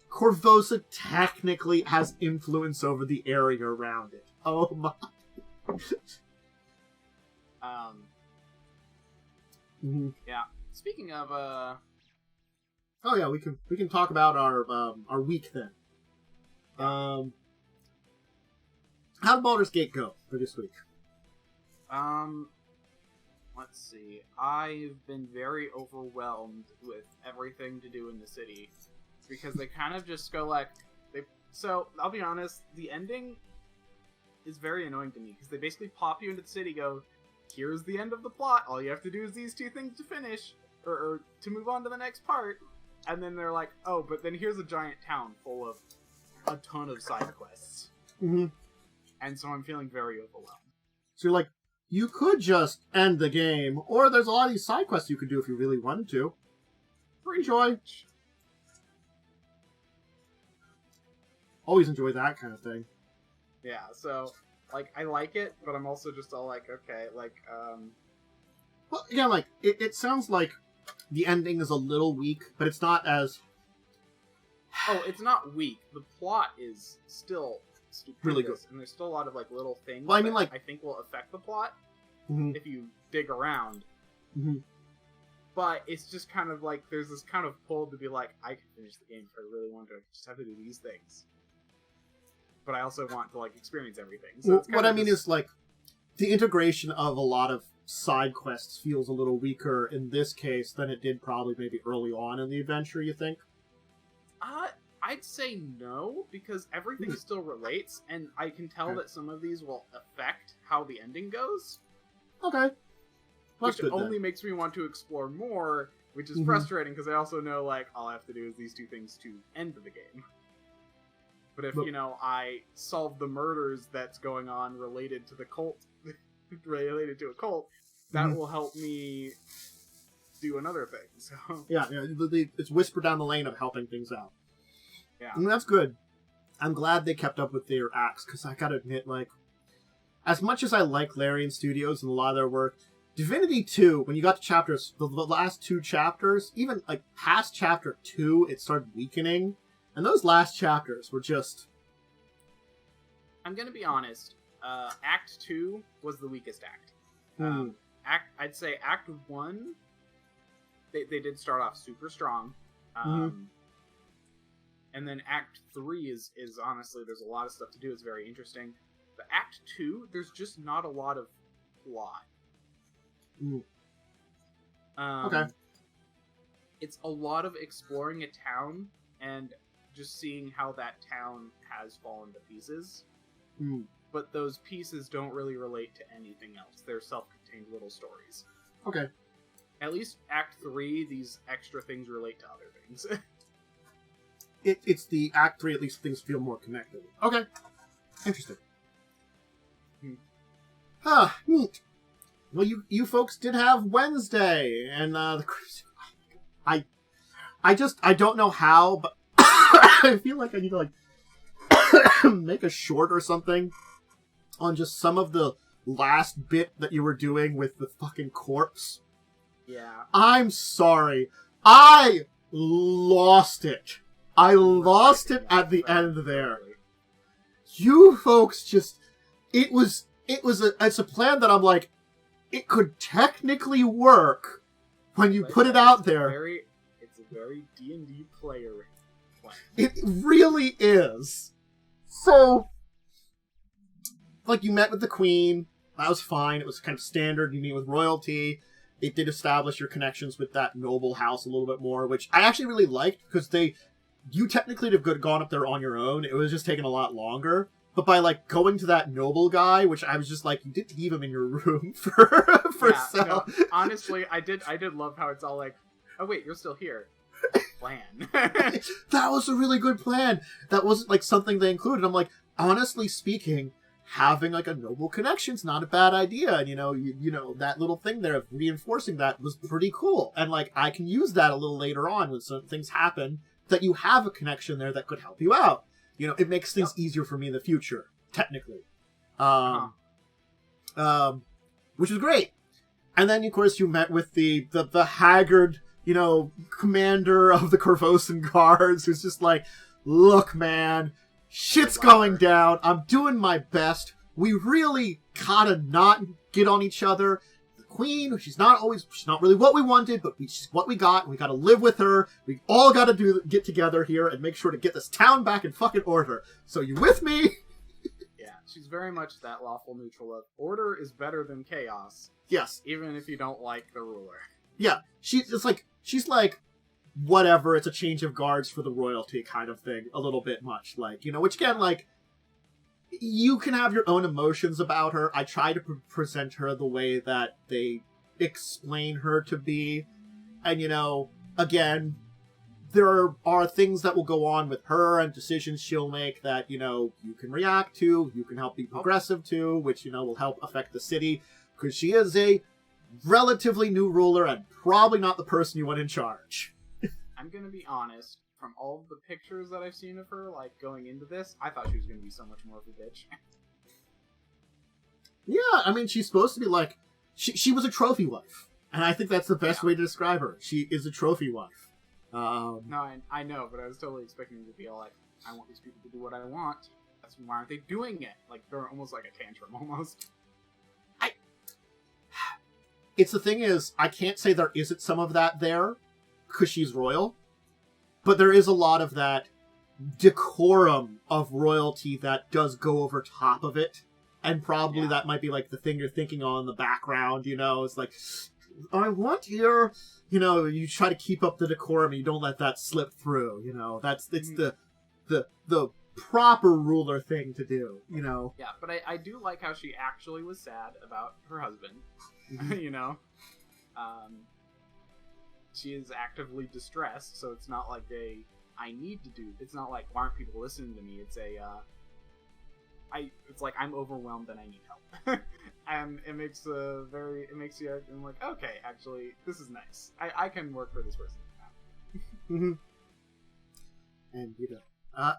Corvosa technically has influence over the area around it. Oh my. Yeah. Speaking of Oh yeah, we can talk about our week then. How did Baldur's Gate go for this week? Let's see. I've been very overwhelmed with everything to do in the city because they kind of just go like So I'll be honest, the ending is very annoying to me because they basically pop you into the city, go, here's the end of the plot. All you have to do is these 2 things to finish or to move on to the next part, and then they're like, oh, but then here's a giant town full of a ton of side quests. Mm-hmm. And so I'm feeling very overwhelmed. So you're like, you could just end the game, or there's a lot of these side quests you could do if you really wanted to. Enjoy. Always enjoy that kind of thing. Yeah, so, like, I like it, but I'm also just all like, okay, like, Well, again, like, it sounds like the ending is a little weak, but it's not as... Oh, it's not weak. The plot is still stupendous, really good, and there's still a lot of, like, little things well, I mean, like, I think will affect the plot mm-hmm. if you dig around. Mm-hmm. But it's just kind of like, there's this kind of pull to be like, I can finish the game if I really want to. I just have to do these things. But I also want to, like, experience everything. So well, what I mean is, like, the integration of a lot of side quests feels a little weaker in this case than it did probably maybe early on in the adventure, you think? I'd say no, because everything still relates, and I can tell that some of these will affect how the ending goes. Okay. That's which good, only then. makes me want to explore more, which is frustrating, because I also know, like, all I have to do is these 2 things to end the game. But if, you know, I solve the murders that's going on related to the cult, related to a cult, that will help me do another thing, so... Yeah, it's whispered down the lane of helping things out. Yeah. I mean, that's good. I'm glad they kept up with their acts, because I gotta admit, like, as much as I like Larian Studios and a lot of their work, Divinity 2, when you got to chapters, the last 2 chapters, even, like, past chapter 2, it started weakening, and those last chapters were just... I'm gonna be honest, Act 2 was the weakest act. I'd say Act 1 they did start off super strong. And then Act 3 is honestly, there's a lot of stuff to do. It's very interesting. But Act 2, there's just not a lot of plot. Okay. It's a lot of exploring a town and just seeing how that town has fallen to pieces. But those pieces don't really relate to anything else. They're self-contained little stories. Okay. At least Act 3, these extra things relate to other things. It's the Act 3, at least things feel more connected. Okay. Interesting. Neat. Well, you folks did have Wednesday, and the I don't know how, but I feel like I need to, like, make a short or something on just some of the last bit that you were doing with the fucking corpse. Yeah. I'm sorry. I lost it. I lost it at the end there. You folks just... It's a plan that I'm like, it could technically work when you put it out there. It's a very D&D player plan. It really is. So, like, you met with the queen. That was fine. It was kind of standard. You meet with royalty. It did establish your connections with that noble house a little bit more, which I actually really liked, because you technically have gone up there on your own. It was just taking a lot longer. But by, like, going to that noble guy, which I was just like, you did leave him in your room for sale. No, honestly, I did love how it's all like, oh wait, you're still here. Plan. That was a really good plan. That wasn't, like, something they included. I'm like, honestly speaking, having, like, a noble connection's not a bad idea. And, you know, that little thing there of reinforcing that was pretty cool. And, like, I can use that a little later on when certain things happen, that you have a connection there that could help you out. You know, it makes things easier for me in the future, technically. Which is great. And then, of course, you met with the haggard, you know, commander of the Corvosan guards, who's just like, look, man, shit's going down. I'm doing my best. We really gotta not get on each other. Queen, she's not really what we wanted, but she's what we got. We gotta live with her. We all gotta get together here and make sure to get this town back in fucking order. So you with me? Yeah, she's very much that lawful neutral of order is better than chaos. Yes. Even if you don't like the ruler. Yeah, she's like, whatever, it's a change of guards for the royalty kind of thing, a little bit much. Like, you know, which again, like, you can have your own emotions about her. I try to present her the way that they explain her to be. And, you know, again, there are things that will go on with her and decisions she'll make that, you know, you can react to, you can help be progressive to, which, you know, will help affect the city. Because she is a relatively new ruler and probably not the person you want in charge. I'm going to be honest. From all of the pictures that I've seen of her, like, going into this, I thought she was going to be so much more of a bitch. Yeah, I mean, she's supposed to be, like... She was a trophy wife. And I think that's the best way to describe her. She is a trophy wife. No, I know, but I was totally expecting her to be all like, I want these people to do what I want. Why aren't they doing it? Like, they're almost like a tantrum, almost. It's the thing is, I can't say there isn't some of that there, because she's royal. But there is a lot of that decorum of royalty that does go over top of it. And probably that might be like the thing you're thinking on in the background, you know? It's like, I want your... You know, you try to keep up the decorum and you don't let that slip through, you know? It's the proper ruler thing to do, you know? Yeah, but I do like how she actually was sad about her husband, you know? She is actively distressed, so it's not like I need to do. It's not like, why aren't people listening to me? It's it's like I'm overwhelmed and I need help. And it makes you I'm like, okay, actually, this is nice. I can work for this person now. And you know,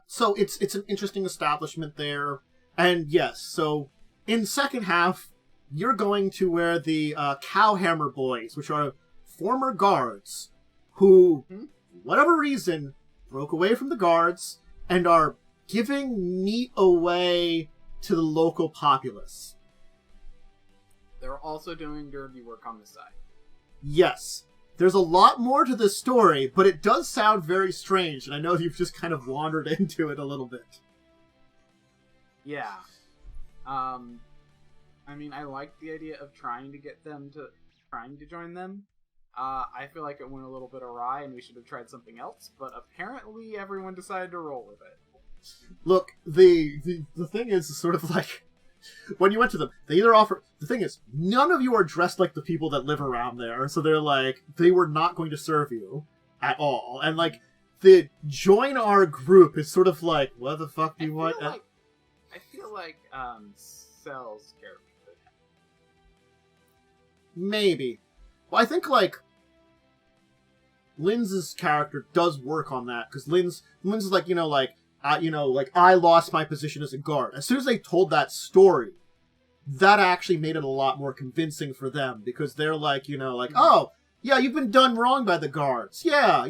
so it's an interesting establishment there. And yes, so in second half, you're going to where the Cowhammer boys, which are former guards who, for whatever reason, broke away from the guards and are giving meat away to the local populace. They're also doing dirty work on the side. Yes. there's a lot more to this story, but it does sound very strange, and I know you've just kind of wandered into it a little bit. Yeah. I mean, I like the idea of trying to join them. I feel like it went a little bit awry and we should have tried something else, but apparently everyone decided to roll with it. Look, the thing is sort of like, when you went to them, they either offer... The thing is, none of you are dressed like the people that live around there, so they're like, they were not going to serve you at all. And like, the join our group is sort of like, what the fuck do you want? I feel like, Cell's character. Maybe. Well, I think, like, Lynn's character does work on that, because Lynn's is like, I lost my position as a guard. As soon as they told that story, that actually made it a lot more convincing for them, because they're like, oh, yeah, you've been done wrong by the guards. Yeah,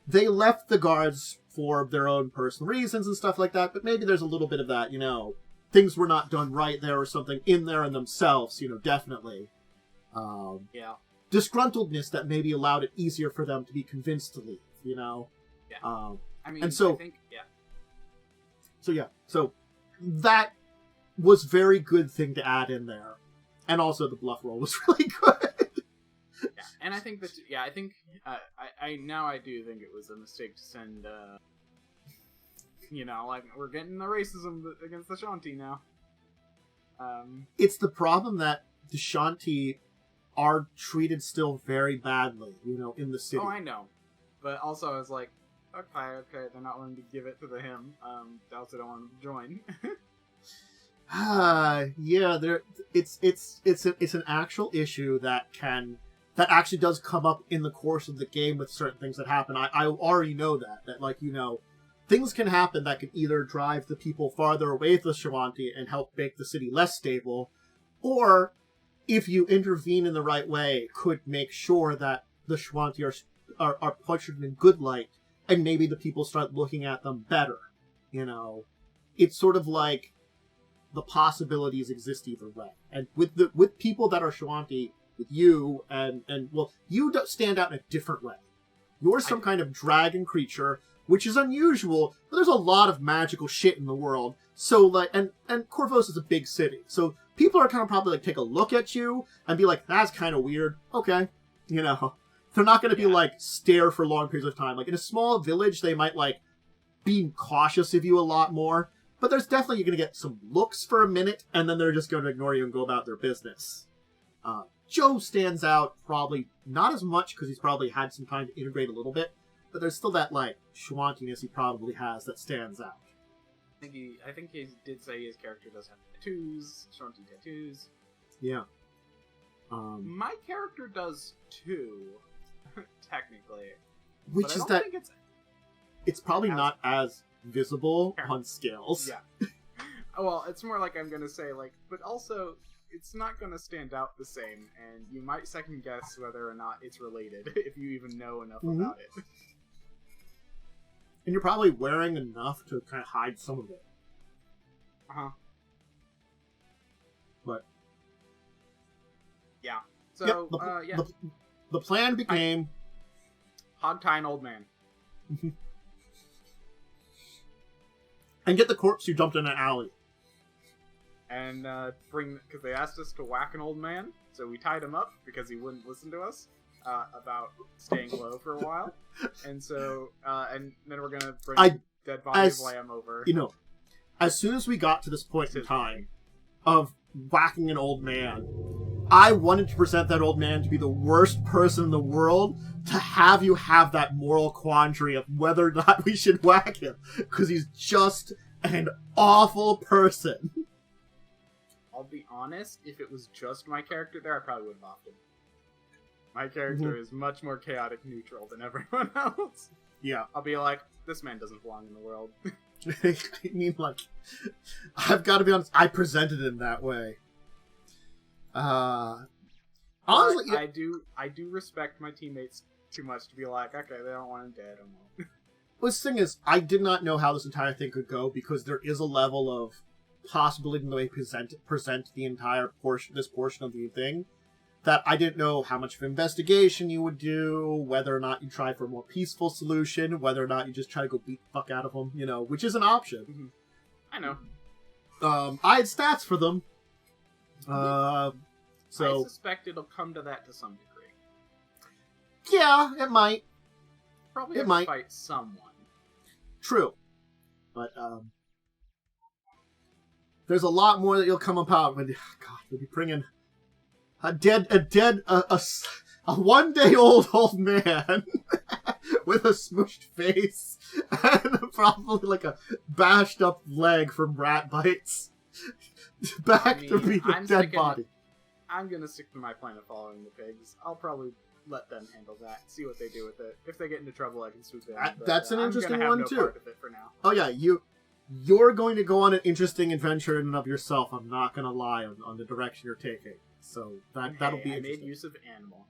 they left the guards for their own personal reasons and stuff like that, but maybe there's a little bit of that, things were not done right there or something in there in themselves, definitely. Yeah. Disgruntledness that maybe allowed it easier for them to be convinced to leave, Yeah. I mean, and so, I think, yeah. So that was very good thing to add in there. And also the bluff roll was really good. Yeah, and I think that, I do think it was a mistake to send, we're getting the racism against the Shanti now. It's the problem that the Shanti are treated still very badly, in the city. Oh, I know. But also I was like, okay, they're not willing to give it to him. They also don't want him to join. Yeah, it's an actual issue that actually does come up in the course of the game with certain things that happen. I already know that things can happen that can either drive the people farther away from the Shawanti and help make the city less stable, or if you intervene in the right way, could make sure that the Shawanti are portrayed in good light, and maybe the people start looking at them better. It's sort of like the possibilities exist either way. And with people that are Shawanti, with you, and you stand out in a different way. You're some kind of dragon creature, which is unusual, but there's a lot of magical shit in the world. So, and Corvos is a big city, so people are kind of probably, take a look at you and be like, that's kind of weird. Okay. They're not going to be, stare for long periods of time. In a small village, they might, be cautious of you a lot more. But there's definitely, you're going to get some looks for a minute, and then they're just going to ignore you and go about their business. Joe stands out probably not as much, because he's probably had some time to integrate a little bit. But there's still that, Shawantiness he probably has that stands out. I think he did say his character does have tattoos, Shanti tattoos. Yeah. My character does too, technically. Which is that it's probably not as visible on scales. Yeah. Well, it's more like I'm gonna say, but also, it's not gonna stand out the same, and you might second guess whether or not it's related, if you even know enough about it. And you're probably wearing enough to kind of hide some of it. Uh-huh. But... Yeah. So, the plan became... Hog tie an old man. And get the corpse you dumped in an alley. And because they asked us to whack an old man, so we tied him up because he wouldn't listen to us about staying low for a while. And so, and then we're gonna bring dead body of Lamb over. As soon as we got to this point in time of whacking an old man, I wanted to present that old man to be the worst person in the world, to have you have that moral quandary of whether or not we should whack him, because he's just an awful person. I'll be honest, if it was just my character there, I probably would have opted. My character is much more chaotic neutral than everyone else. Yeah. I'll be like, this man doesn't belong in the world. I mean, I've got to be honest, I presented him that way. Honestly, I do respect my teammates too much to be like, okay, they don't want him dead. Well, the thing is, I did not know how this entire thing could go, because there is a level of possibility in the way present the entire portion of the thing that I didn't know how much of investigation you would do, whether or not you try for a more peaceful solution, whether or not you just try to go beat the fuck out of them, which is an option. Mm-hmm. I know. I had stats for them. So I suspect it'll come to that to some degree. Yeah, it might. Probably have to fight someone. True. But, there's a lot more that you'll come about when, God, you'll be bringing a one-day-old old man with a smushed face and probably like a bashed-up leg from rat bites back to be a dead body. I'm gonna stick to my plan of following the pigs. I'll probably let them handle that, see what they do with it. If they get into trouble, I can swoop in. That's an interesting one, too. Part of it for now. Oh, yeah, you're going to go on an interesting adventure in and of yourself. I'm not going to lie on the direction you're taking. So that'll be interesting. I made use of animal.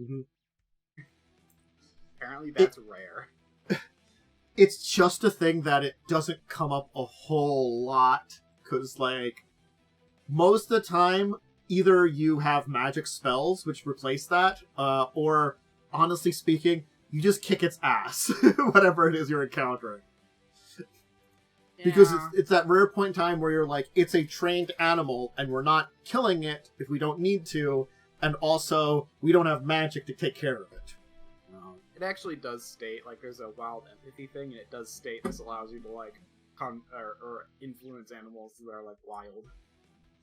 Mm-hmm. Apparently that's rare. It's just a thing that it doesn't come up a whole lot. Because, like, most of the time, either you have magic spells, which replace that, or, honestly speaking, you just kick its ass, whatever it is you're encountering. Yeah. Because it's that rare point in time where you're like, it's a trained animal, and we're not killing it if we don't need to, and also, we don't have magic to take care of it. It actually does state, like, there's a wild empathy thing, and it does state this allows you to, like, or influence animals that are, like, wild.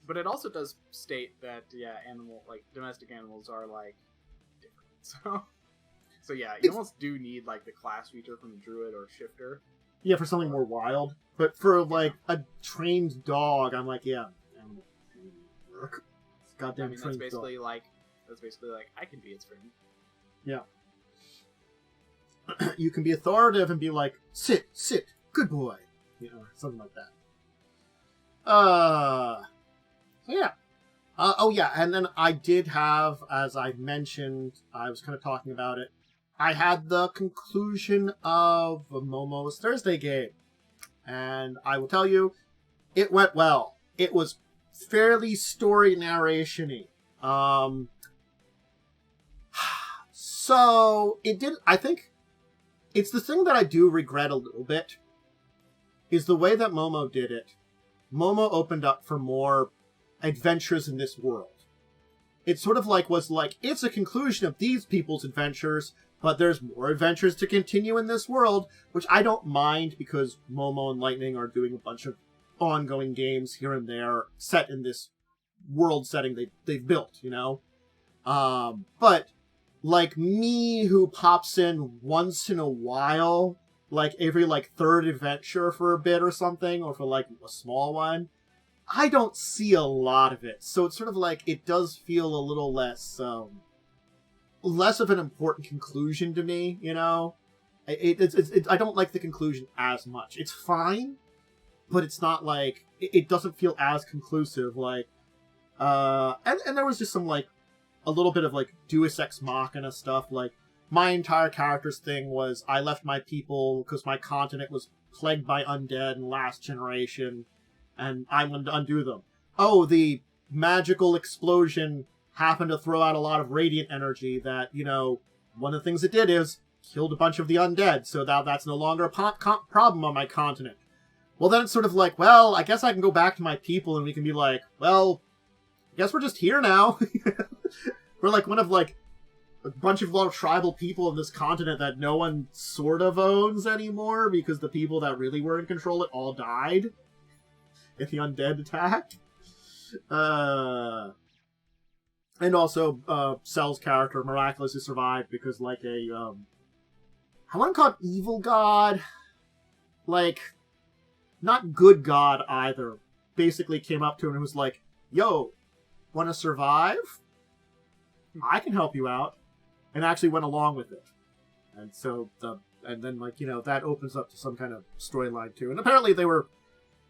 But it also does state that, domestic animals are, like, different. So yeah, you almost do need, like, the class feature from a druid or shifter. Yeah, for something more wild. But for, like, a trained dog, I'm like, yeah, animal work. Goddamn trained that's basically dog. like, I can be its friend. Yeah. You can be authoritative and be like, sit, good boy. Something like that. Yeah. And then I did have, as I mentioned, I was kind of talking about it, I had the conclusion of Momo's Thursday game. And I will tell you, it went well. It was fairly story narration-y. So, it did, I think, it's the thing that I do regret a little bit, is the way that Momo did it. Momo opened up for more adventures in this world. It sort of it's a conclusion of these people's adventures, but there's more adventures to continue in this world, which I don't mind because Momo and Lightning are doing a bunch of ongoing games here and there set in this world setting they've built, But, like, me who pops in once in a while, like, every, third adventure for a bit or something, or for, a small one, I don't see a lot of it. So it's sort of it does feel a little less of an important conclusion to me, I don't like the conclusion as much. It's fine, but it's not it doesn't feel as conclusive, and there was just some, a little bit of, Deus Ex Machina stuff, my entire character's thing was, I left my people because my continent was plagued by undead in last generation, and I wanted to undo them. Oh, the magical explosion happened to throw out a lot of radiant energy that, one of the things it did is killed a bunch of the undead, so now that's no longer a problem on my continent. Well, then it's sort of well, I guess I can go back to my people and we can be well, I guess we're just here now. We're one of a bunch of little tribal people in this continent that no one sort of owns anymore because the people that really were in control it all died in the undead attack. And also, Cell's character miraculously survived because, I want to call it evil god. Not good god either. Basically came up to him and was like, yo, want to survive? I can help you out. And actually went along with it. And so, and then, that opens up to some kind of storyline too. And apparently they were,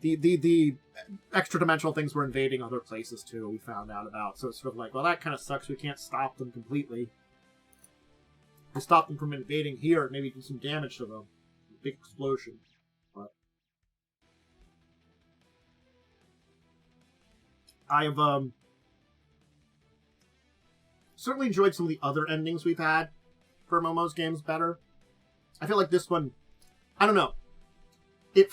the extra-dimensional things were invading other places too, we found out about. So it's sort of well, that kind of sucks, we can't stop them completely. We stop them from invading here, and maybe do some damage to them. Big explosion. But I have, certainly enjoyed some of the other endings we've had for Momo's games better. I feel like this one, I don't know. It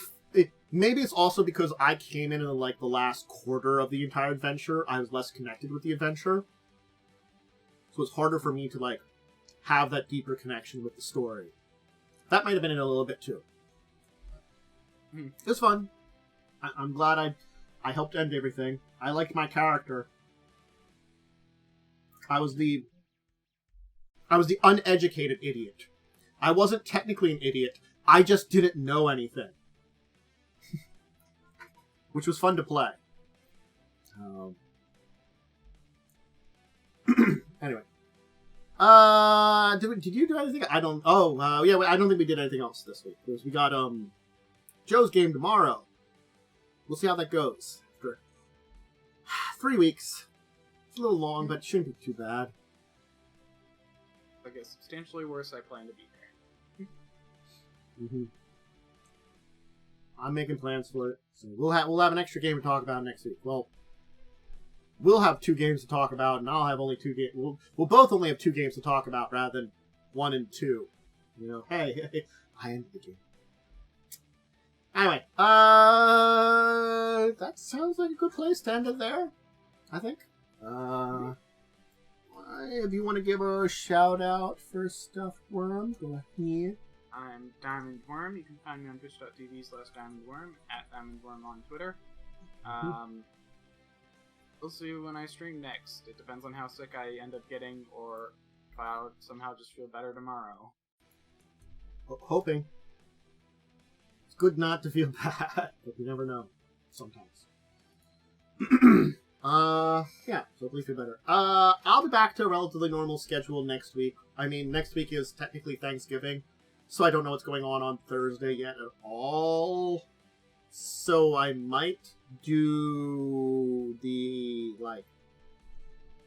maybe it's also because I came in like the last quarter of the entire adventure. I was less connected with the adventure, so it's harder for me to like have that deeper connection with the story. That might have been in a little bit too. It was fun. I'm glad I helped end everything. I liked my character. I was the uneducated idiot. I wasn't technically an idiot. I just didn't know anything. Which was fun to play. Anyway. Did you do anything? I don't... Oh, yeah, I don't think we did anything else this week. Because we got, Joe's game tomorrow. We'll see how that goes. After 3 weeks. It's a little long, but it shouldn't be too bad. I guess substantially worse, I plan to be there. Mm-hmm. I'm making plans for it. So we'll have an extra game to talk about next week. Well, we'll have 2 games to talk about, and I'll have only 2 games. We'll both only have 2 games to talk about rather than 1 and 2. You know, hey, I ended the game. Anyway, that sounds like a good place to end it there, I think. If you want to give a shout out for Stuffed Worm, go ahead. I'm Diamondwyrm. You can find me on twitch.tv/Diamondwyrm, @Diamondwyrm on Twitter. We'll see when I stream next. It depends on how sick I end up getting, or if I'll somehow just feel better tomorrow. Hoping. It's good not to feel bad, but you never know. Sometimes. Yeah, so hopefully feel better. I'll be back to a relatively normal schedule next week. I mean, next week is technically Thanksgiving, so I don't know what's going on Thursday yet at all. So I might do the,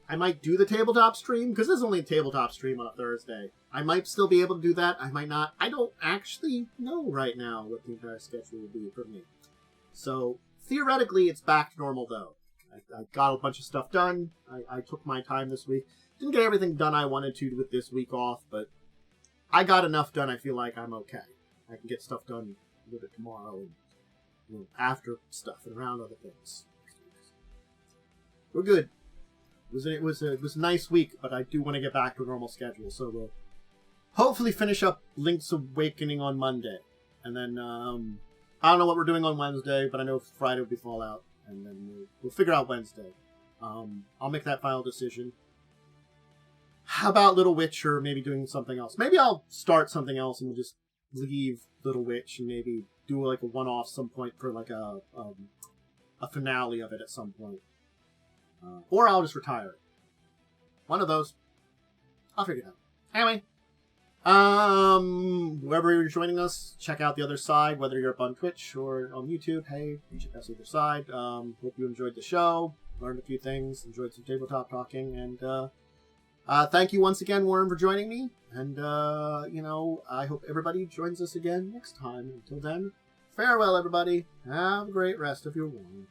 I might do the tabletop stream, because there's only a tabletop stream on a Thursday. I might still be able to do that, I might not. I don't actually know right now what the entire schedule will be for me. So, theoretically, it's back to normal, though. I got a bunch of stuff done. I took my time this week. Didn't get everything done I wanted to with this week off, but I got enough done. I feel like I'm okay. I can get stuff done a little bit tomorrow and after stuff and around other things. We're good. It was a nice week, but I do want to get back to a normal schedule, so we'll hopefully finish up Link's Awakening on Monday, and then I don't know what we're doing on Wednesday, but I know Friday will be Fallout. And then we'll figure out Wednesday. I'll make that final decision. How about Little Witch, or maybe doing something else? Maybe I'll start something else and we'll just leave Little Witch and maybe do like a one-off some point for like a finale of it at some point. Or I'll just retire. One of those. I'll figure it out. Anyway. Wherever you're joining us, check out the other side, whether you're up on Twitch or on YouTube. Hey, check out the other side. Hope you enjoyed the show, learned a few things, enjoyed some tabletop talking, and thank you once again, Worm, for joining me. And I hope everybody joins us again next time. Until then, farewell, everybody. Have a great rest of your morning.